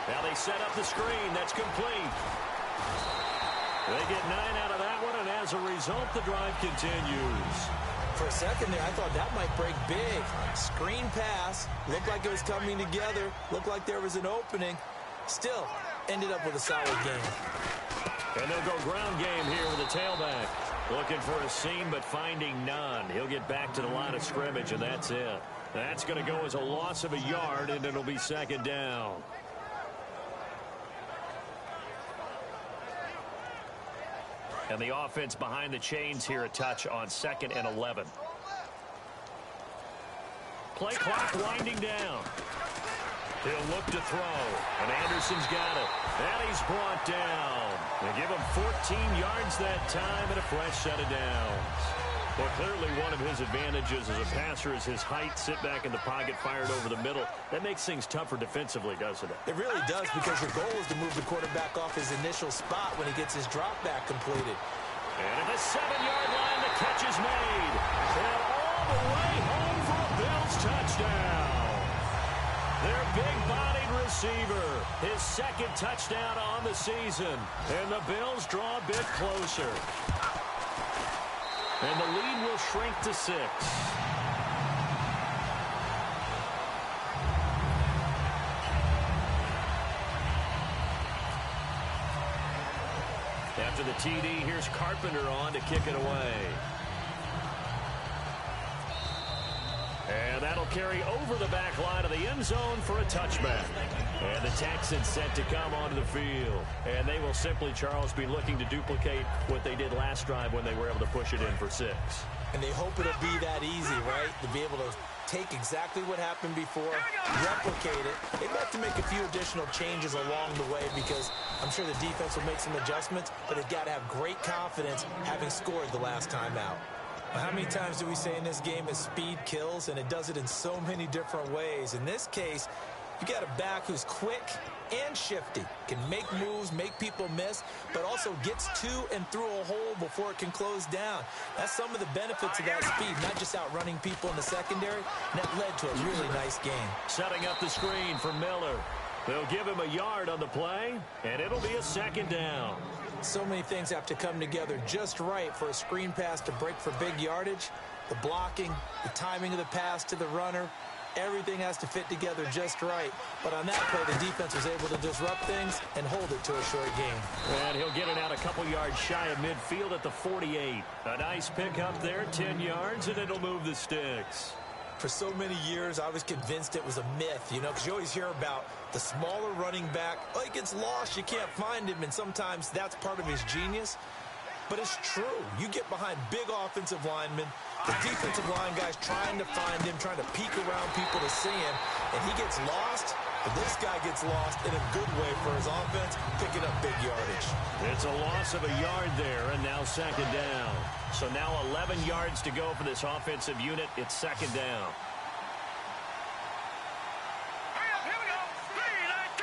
Now they set up the screen. That's complete. They get 9 out of that one, and as a result, the drive continues. For a second there, I thought that might break big. Screen pass. Looked like it was coming together. Looked like there was an opening. Still, ended up with a solid game. And they'll go ground game here with the tailback. Looking for a seam, but finding none. He'll get back to the line of scrimmage, and that's it. That's going to go as a loss of a yard, and it'll be second down. And the offense behind the chains here, a touch on 2nd and 11. Play clock winding down. He'll look to throw, and Anderson's got it. And he's brought down. They give him 14 yards that time and a fresh set of downs. Well, clearly one of his advantages as a passer is his height. Sit back in the pocket, fired over the middle. That makes things tougher defensively, doesn't it? It really does, because your goal is to move the quarterback off his initial spot when he gets his drop back completed. And at the 7-yard line, the catch is made. And all the way home for a Bills touchdown. Their big-bodied receiver, his 2nd touchdown on the season. And the Bills draw a bit closer. And the lead will shrink to 6. After the TD, here's Carpenter on to kick it away. And that'll carry over the back line of the end zone for a touchback. And the Texans set to come onto the field. And they will simply, Charles, be looking to duplicate what they did last drive when they were able to push it in for 6. And they hope it'll be that easy, right? To be able to take exactly what happened before, replicate it. They've got to make a few additional changes along the way, because I'm sure the defense will make some adjustments, but they've got to have great confidence having scored the last time out. How many times do we say in this game that speed kills, and it does it in so many different ways? In this case, you got a back who's quick and shifty, can make moves, make people miss, but also gets to and through a hole before it can close down. That's some of the benefits of that speed, not just outrunning people in the secondary, and that led to a really nice game. Setting up the screen for Miller. They'll give him a yard on the play, and it'll be a 2nd down. So many things have to come together just right for a screen pass to break for big yardage. The blocking, the timing of the pass to the runner, everything has to fit together just right. But on that play, the defense was able to disrupt things and hold it to a short game. And he'll get it out a couple yards shy of midfield at the 48. A nice pick up there, 10 yards, and it'll move the sticks. For so many years, I was convinced it was a myth, because you always hear about the smaller running back. Oh, he gets lost, you can't find him, and sometimes that's part of his genius. But it's true. You get behind big offensive linemen, the defensive line guys trying to find him, trying to peek around people to see him, and he gets lost. But this guy gets lost in a good way for his offense, picking up big yardage. It's a loss of a yard there, and now 2nd down. So now 11 yards to go for this offensive unit. It's 2nd down. Hurry up, here we go. 3-19.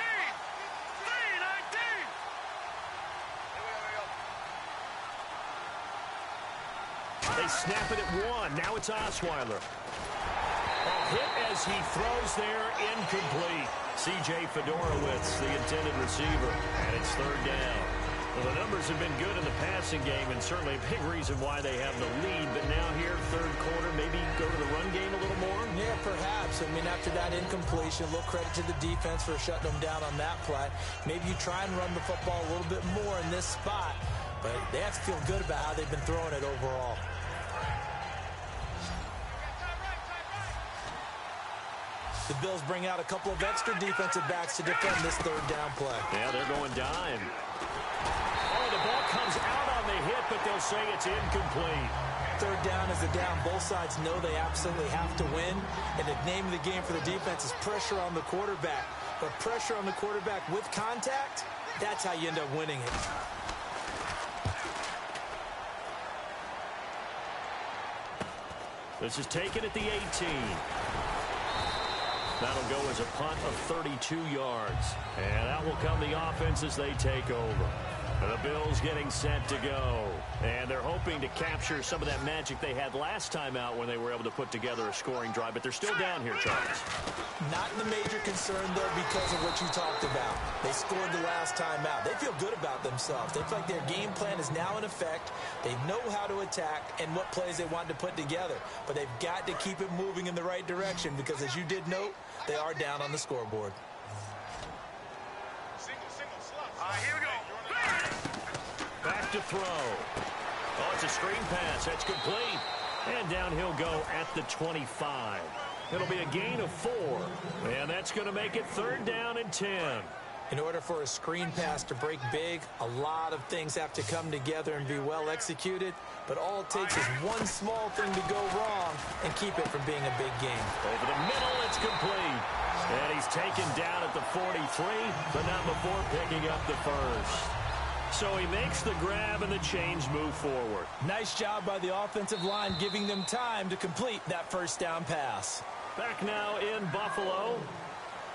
3-19. They snap it at 1. Now it's Osweiler. A hit as he throws there, incomplete. C.J. Fedorowicz, the intended receiver, and it's 3rd down. Well, the numbers have been good in the passing game, and certainly a big reason why they have the lead. But now here, 3rd quarter, maybe go to the run game a little more? Yeah, perhaps. I mean, after that incompletion, a little credit to the defense for shutting them down on that play. Maybe you try and run the football a little bit more in this spot, but they have to feel good about how they've been throwing it overall. The Bills bring out a couple of extra defensive backs to defend this 3rd down play. Yeah, they're going dime. Oh, the ball comes out on the hit, but they'll say it's incomplete. 3rd down is a down. Both sides know they absolutely have to win. And the name of the game for the defense is pressure on the quarterback. But pressure on the quarterback with contact, that's how you end up winning it. This is taken at the 18. That'll go as a punt of 32 yards. And that will come the offense as they take over. And the Bills getting set to go. And they're hoping to capture some of that magic they had last time out when they were able to put together a scoring drive. But they're still down here, Charles. Not the major concern, though, because of what you talked about. They scored the last time out. They feel good about themselves. They feel like their game plan is now in effect. They know how to attack and what plays they want to put together. But they've got to keep it moving in the right direction because, as you did note, they are down on the scoreboard. Here we go. Back to throw. Oh, it's a screen pass. That's complete. And down he'll go at the 25. It'll be a gain of 4. And that's going to make it 3rd down and 10. In order for a screen pass to break big, a lot of things have to come together and be well executed. But all it takes is one small thing to go wrong and keep it from being a big game. Over the middle, it's complete. And he's taken down at the 43, but not before picking up the first. So he makes the grab and the chains move forward. Nice job by the offensive line giving them time to complete that first down pass. Back now in Buffalo.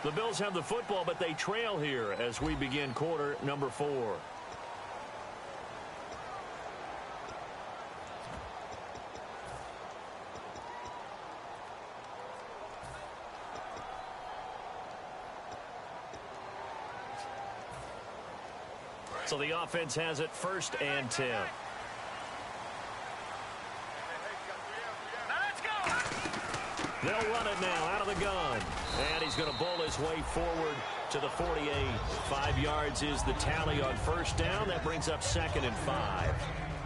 The Bills have the football, but they trail here as we begin quarter number 4. So the offense has it 1st and 10. They'll run it now out of the gun. And he's going to bowl his way forward to the 48. 5 yards is the tally on first down. That brings up 2nd and 5.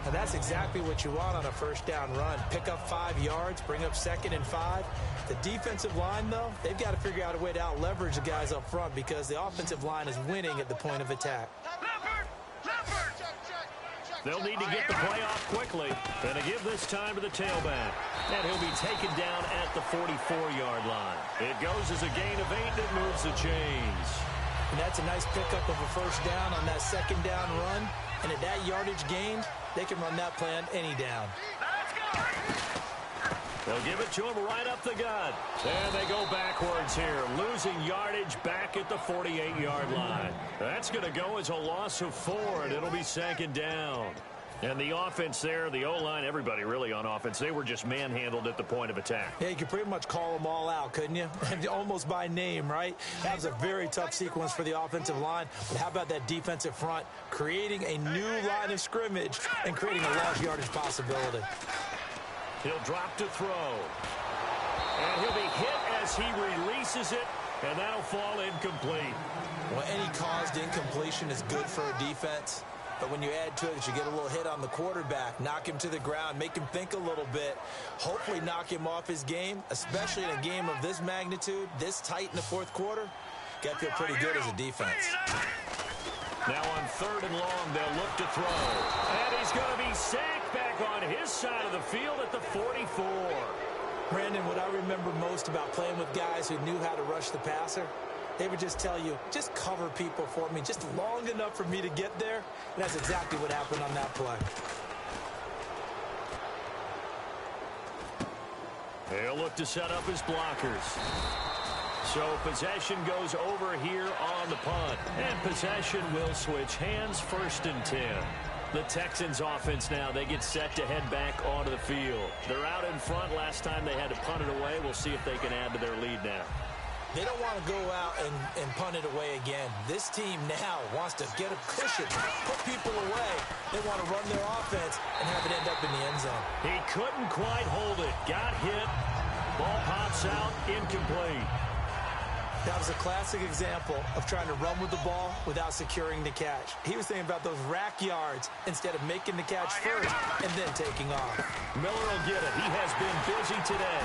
And that's exactly what you want on a first down run. Pick up 5 yards, bring up 2nd and 5. The defensive line, though, they've got to figure out a way to out-leverage the guys up front because the offensive line is winning at the point of attack. They'll need to get the play off quickly. And to give this time to the tailback. And he'll be taken down at the 44-yard line. It goes as a gain of 8 that moves the chains. And that's a nice pickup of a first down on that 2nd down run. And at that yardage gained, they can run that play on any down. They'll give it to him right up the gut. And they go backwards here, losing yardage back at the 48-yard line. That's going to go as a loss of 4, and it'll be 2nd down. And the offense there, the O-line, everybody really on offense, they were just manhandled at the point of attack. Yeah, you could pretty much call them all out, couldn't you? Almost by name, right? That was a very tough sequence for the offensive line. But how about that defensive front creating a new line of scrimmage and creating a large yardage possibility? He'll drop to throw. And he'll be hit as he releases it, and that'll fall incomplete. Well, any caused incompletion is good for a defense. But when you add to it that you get a little hit on the quarterback, knock him to the ground, make him think a little bit, hopefully knock him off his game, especially in a game of this magnitude, this tight in the 4th quarter, got to feel pretty good as a defense. Now on 3rd and long, they'll look to throw. And he's going to be sacked back on his side of the field at the 44. Brandon, what I remember most about playing with guys who knew how to rush the passer, they would just tell you, just cover people for me, just long enough for me to get there. And that's exactly what happened on that play. They'll look to set up his blockers. So possession goes over here on the punt. And possession will switch hands, 1st and 10. The Texans offense now, they get set to head back onto the field. They're out in front. Last time they had to punt it away. We'll see if they can add to their lead now. They don't want to go out and punt it away again. This team now wants to get a cushion, put people away. They want to run their offense and have it end up in the end zone. He couldn't quite hold it. Got hit. Ball pops out. Incomplete. That was a classic example of trying to run with the ball without securing the catch. He was thinking about those rack yards instead of making the catch first and then taking off. Miller will get it. He has been busy today.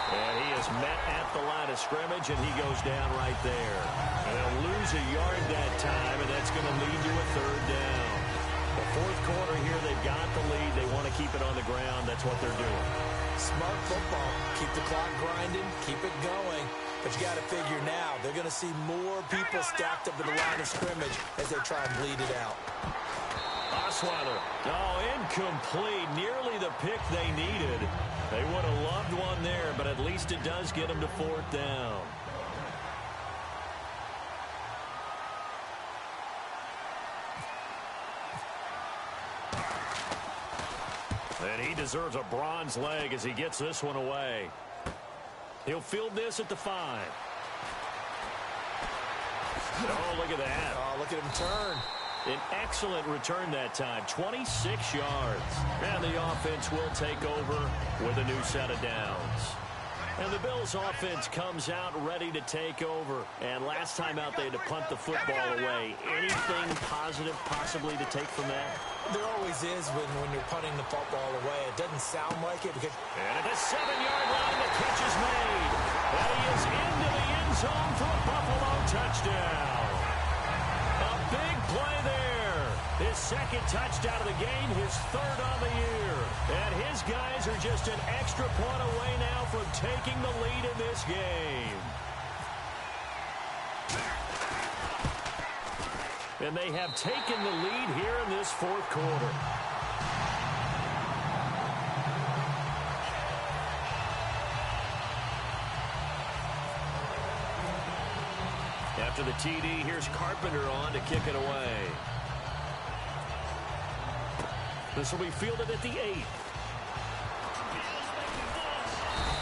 And he is met at the line of scrimmage, and he goes down right there. And they'll lose a yard that time, and that's going to lead to a 3rd down. The 4th quarter here, they've got the lead. They want to keep it on the ground. That's what they're doing. Smart football. Keep the clock grinding. Keep it going. But you got to figure now, they're going to see more people stacked up at the line of scrimmage as they try and bleed it out. Osweiler. Oh, incomplete. Nearly the pick they needed. They would have loved one there, but at least it does get them to 4th down. And he deserves a bronze leg as he gets this one away. He'll field this at the 5. Oh, look at that. Oh, look at him turn. An excellent return that time, 26 yards. And the offense will take over with a new set of downs. And the Bills offense comes out ready to take over. And last time out, they had to punt the football away. Anything positive possibly to take from that? There always is when you're punting the football away. It doesn't sound like it because... And at the 7-yard line, the catch is made. And he is into the end zone for a Buffalo touchdown. big play there. His second touchdown of the game, his third on the year. And his guys are just an extra point away now from taking the lead in this game. And they have taken the lead here in this fourth quarter. After the TD, here's Carpenter on to kick it away. This will be fielded at the 8.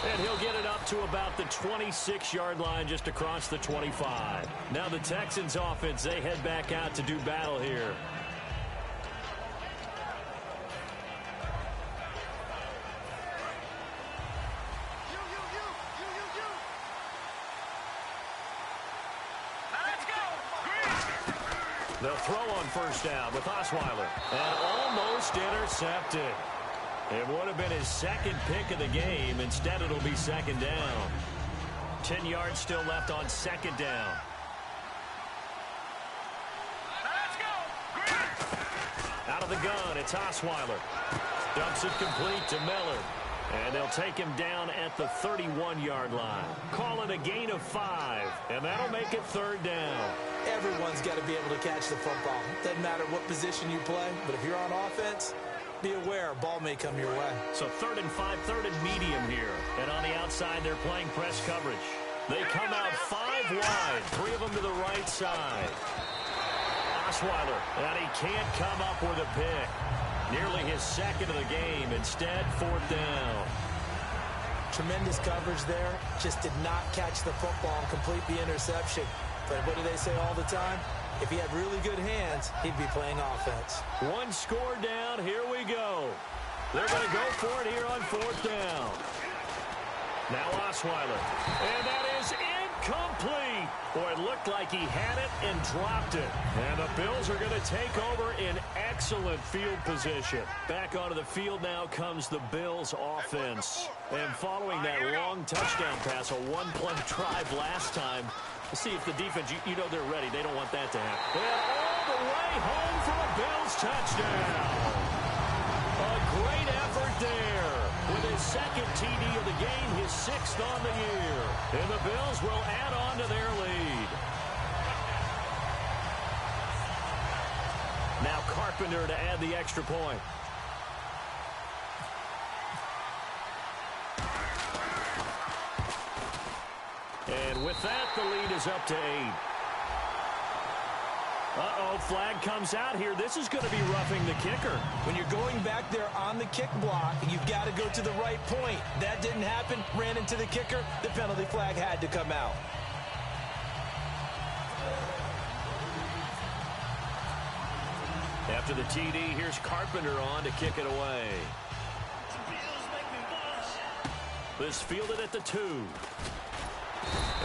And he'll get it up to about the 26-yard line, just across the 25. Now the Texans offense, they head back out to do battle here. They'll throw on first down with Osweiler. And almost intercepted. It would have been his second pick of the game. Instead, it'll be second down. 10 yards still left on second down. Out of the gun, it's Osweiler. Dumps it complete to Miller. And they'll take him down at the 31-yard line. Call it a gain of 5. And that'll make it third down. Everyone's got to be able to catch the football. Doesn't matter what position you play, but if you're on offense, be aware a ball may come your way. So 3rd and 5, 3rd and medium here. And on the outside, they're playing press coverage. They come out 5 wide, 3 of them to the right side. Osweiler, and he can't come up with a pick. Nearly his second of the game. Instead, 4th down. Tremendous coverage there. Just did not catch the football and complete the interception. But what do they say all the time? If he had really good hands, he'd be playing offense. One score down. Here we go. They're going to go for it here on 4th down. Now Osweiler. And that is incomplete. Boy, it looked like he had it and dropped it. And the Bills are going to take over in excellent field position. Back onto the field now comes the Bills offense. And following that long touchdown pass, a one-play drive last time, let's see if the defense, you know they're ready. They don't want that to happen. And all the way home for a Bills touchdown. A great effort there. With his second TD of the game, his 6th on the year. And the Bills will add on to their lead. Now Carpenter to add the extra point. And with that, the lead is up to 8. Uh-oh, flag comes out here. This is going to be roughing the kicker. When you're going back there on the kick block, you've got to go to the right point. That didn't happen. Ran into the kicker. The penalty flag had to come out. After the TD, here's Carpenter on to kick it away. This fielded at the 2.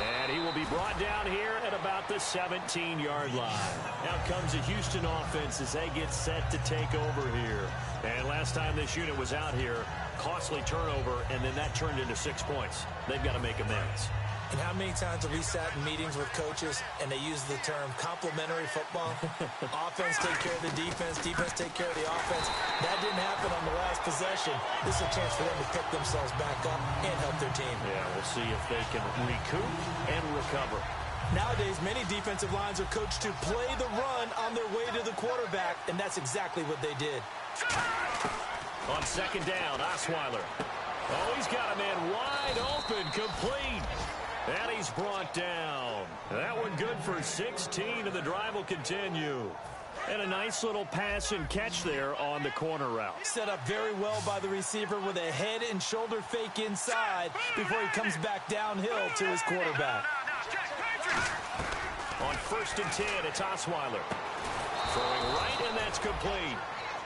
And he will be brought down here at about the 17-yard line. Now comes the Houston offense as they get set to take over here. And last time this unit was out here, costly turnover, and then that turned into 6 points. They've got to make amends. And how many times have we sat in meetings with coaches and they use the term complementary football? Offense take care of the defense, defense take care of the offense. That didn't happen on the last possession. This is a chance for them to pick themselves back up and help their team. Yeah, we'll see if they can recoup and recover. Nowadays, many defensive lines are coached to play the run on their way to the quarterback, and that's exactly what they did. On second down, Osweiler. Oh, he's got a man wide open, complete. And he's brought down. That one good for 16, and the drive will continue. And a nice little pass and catch there on the corner route. Set up very well by the receiver with a head and shoulder fake inside before he comes back downhill to his quarterback. On 1st and 10, it's Osweiler. Throwing right, and that's complete.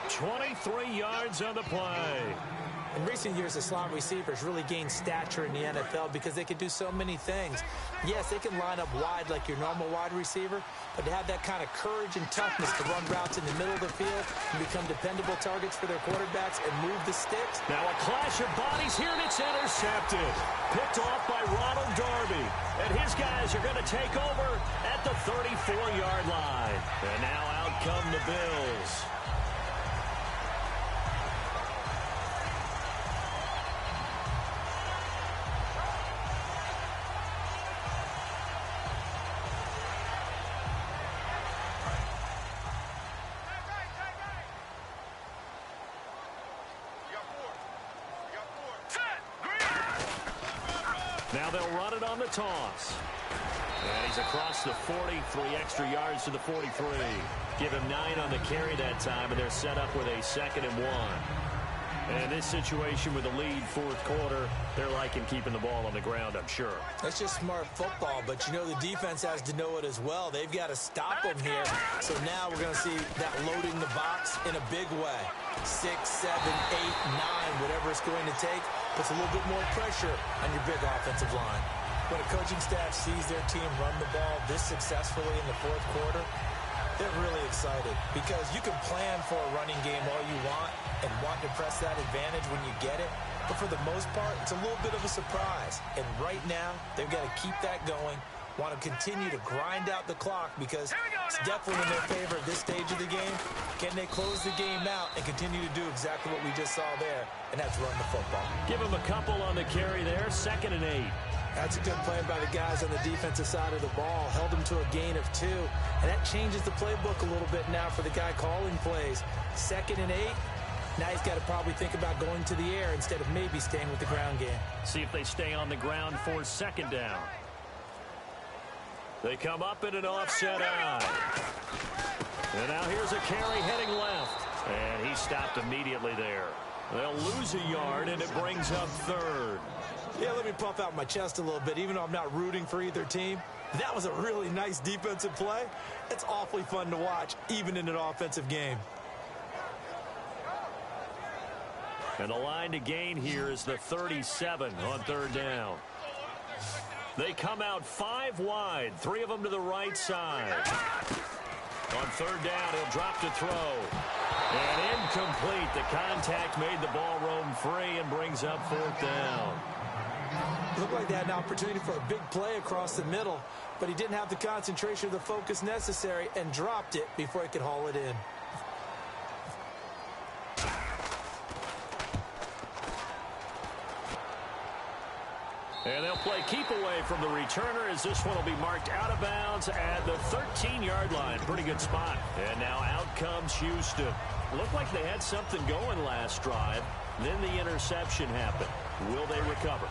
23 yards on the play. In recent years, the slot receivers really gained stature in the NFL because they can do so many things. Yes, they can line up wide like your normal wide receiver, but to have that kind of courage and toughness to run routes in the middle of the field and become dependable targets for their quarterbacks and move the sticks. Now a clash of bodies here, and it's intercepted. Picked off by Ronald Darby. And his guys are going to take over at the 34-yard line. And now out come the Bills. Now they'll run it on the toss. And he's across the 40, 3 extra yards to the 43. Give him 9 on the carry that time, and they're set up with a 2nd and 1. And in this situation with the lead 4th quarter, they're liking keeping the ball on the ground, I'm sure. That's just smart football, but you know the defense has to know it as well. They've got to stop them here. So now we're going to see that loading the box in a big way. 6, 7, 8, 9, whatever it's going to take, puts a little bit more pressure on your big offensive line. When a coaching staff sees their team run the ball this successfully in the 4th quarter, they're really excited because you can plan for a running game all you want and want to press that advantage when you get it. But for the most part, it's a little bit of a surprise. And right now, they've got to keep that going, want to continue to grind out the clock because it's definitely in their favor at this stage of the game. Can they close the game out and continue to do exactly what we just saw there, and that's run the football. Give him a couple on the carry there, 2nd and 8. That's a good play by the guys on the defensive side of the ball. Held them to a gain of 2. And that changes the playbook a little bit now for the guy calling plays. 2nd and 8. Now he's got to probably think about going to the air instead of maybe staying with the ground game. See if they stay on the ground for 2nd down. They come up in an offset eye. And now here's a carry heading left. And he stopped immediately there. They'll lose a yard, and it brings up 3rd. Yeah, let me puff out my chest a little bit, even though I'm not rooting for either team. That was a really nice defensive play. It's awfully fun to watch, even in an offensive game. And the line to gain here is the 37 on 3rd down. They come out 5 wide, 3 of them to the right side. On 3rd down, he'll drop to throw. And incomplete. The contact made the ball roam free and brings up 4th down. It looked like they had an opportunity for a big play across the middle, but he didn't have the concentration or the focus necessary and dropped it before he could haul it in. And they'll play keep away from the returner as this one will be marked out of bounds at the 13-yard line. Pretty good spot. And now out comes Houston. Looked like they had something going last drive. Then the interception happened. Will they recover?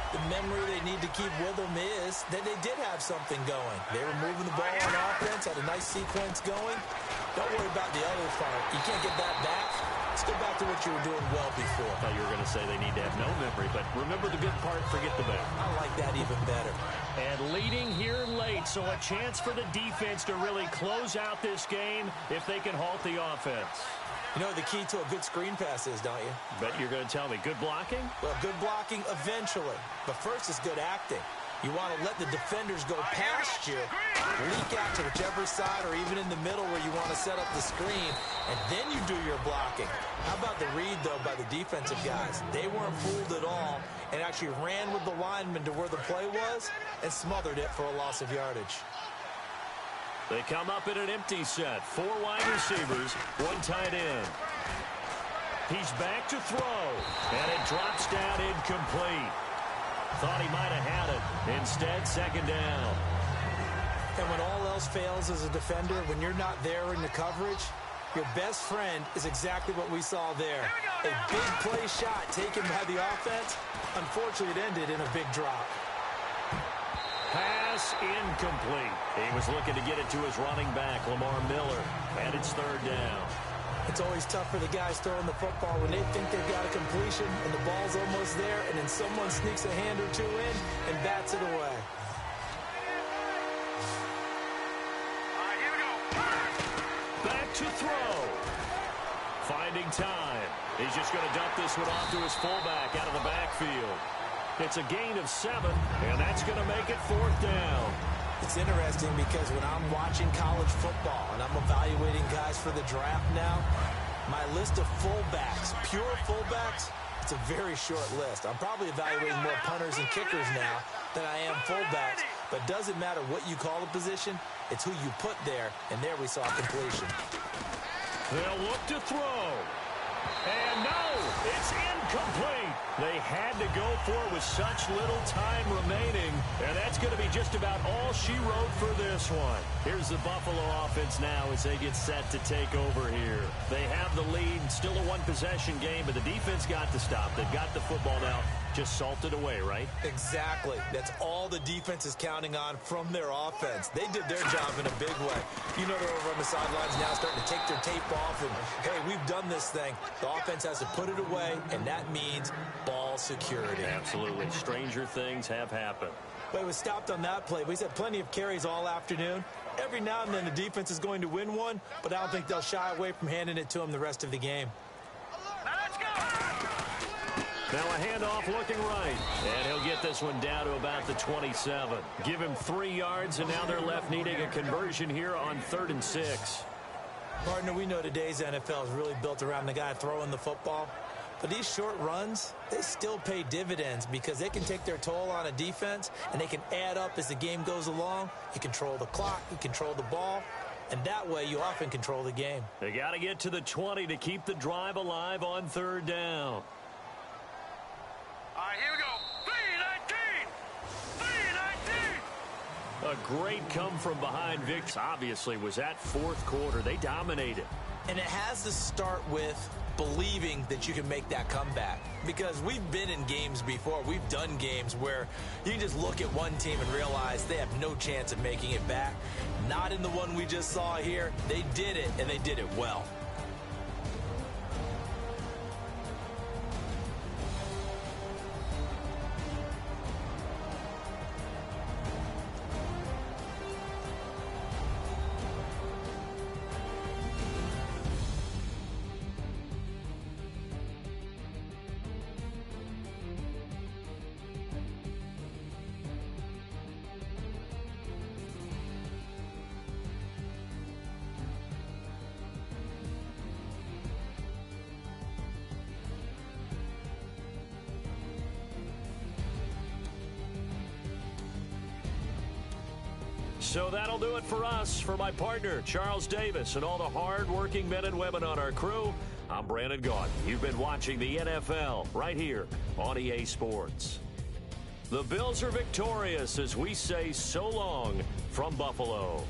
The memory they need to keep with them is that they did have something going. They were moving the ball on offense, had a nice sequence going. Don't worry about the other part. You can't get that back. Let's go back to what you were doing well before. I thought you were going to say they need to have no memory, but remember the good part, forget the bad. I like that even better. And leading here late, so a chance for the defense to really close out this game if they can halt the offense. You know the key to a good screen pass is, don't you? Bet you're going to tell me. Good blocking? Well, good blocking eventually. But first is good acting. You want to let the defenders go past you, leak out to whichever side or even in the middle where you want to set up the screen, and then you do your blocking. How about the read, though, by the defensive guys? They weren't fooled at all and actually ran with the lineman to where the play was and smothered it for a loss of yardage. They come up in an empty set. 4 wide receivers, 1 tight end. He's back to throw, and it drops down incomplete. Thought he might have had it. Instead, 2nd down. And when all else fails as a defender, when you're not there in the coverage, your best friend is exactly what we saw there. A big play shot taken by the offense. Unfortunately, it ended in a big drop. Pass incomplete. He was looking to get it to his running back, Lamar Miller, and it's 3rd down. It's always tough for the guys throwing the football when they think they've got a completion and the ball's almost there, and then someone sneaks a hand or 2 in and bats it away. Back to throw. Finding time. He's just going to dump this one off to his fullback out of the backfield. It's a gain of 7, and that's going to make it 4th down. It's interesting because when I'm watching college football and I'm evaluating guys for the draft now, my list of fullbacks, pure fullbacks, it's a very short list. I'm probably evaluating more punters and kickers now than I am fullbacks, but doesn't matter what you call the position, it's who you put there, and there we saw completion. They'll look to throw. And no, it's incomplete. They had to go for it with such little time remaining, and that's going to be just about all she wrote for this one. Here's the Buffalo offense now as they get set to take over here. They have the lead, still a one-possession game, but the defense got to stop. They've got the football now. Just salted away, right? Exactly. That's all the defense is counting on from their offense. They did their job in a big way. You know they're over on the sidelines now starting to take their tape off and, hey, we've done this thing. The offense has to put it away, and that means ball security. Absolutely. Stranger things have happened. But it was stopped on that play. He's had plenty of carries all afternoon. Every now and then the defense is going to win one, but I don't think they'll shy away from handing it to him the rest of the game. Now let's go. Now a handoff looking right. And he'll get this one down to about the 27. Give him 3 yards, and now they're left needing a conversion here on 3rd and 6. Partner, we know today's NFL is really built around the guy throwing the football. But these short runs, they still pay dividends because they can take their toll on a defense, and they can add up as the game goes along. You control the clock, you control the ball, and that way you often control the game. They got to get to the 20 to keep the drive alive on 3rd down. All right, here we go. 3-19. 3-19. A great come-from-behind victory. Obviously, was that 4th quarter. They dominated. And it has to start with believing that you can make that comeback. Because we've been in games before. We've done games where you just look at one team and realize they have no chance of making it back. Not in the one we just saw here. They did it, and they did it well. So that'll do it for us. For my partner, Charles Davis, and all the hard-working men and women on our crew, I'm Brandon Gaudin. You've been watching the NFL right here on EA Sports. The Bills are victorious as we say so long from Buffalo.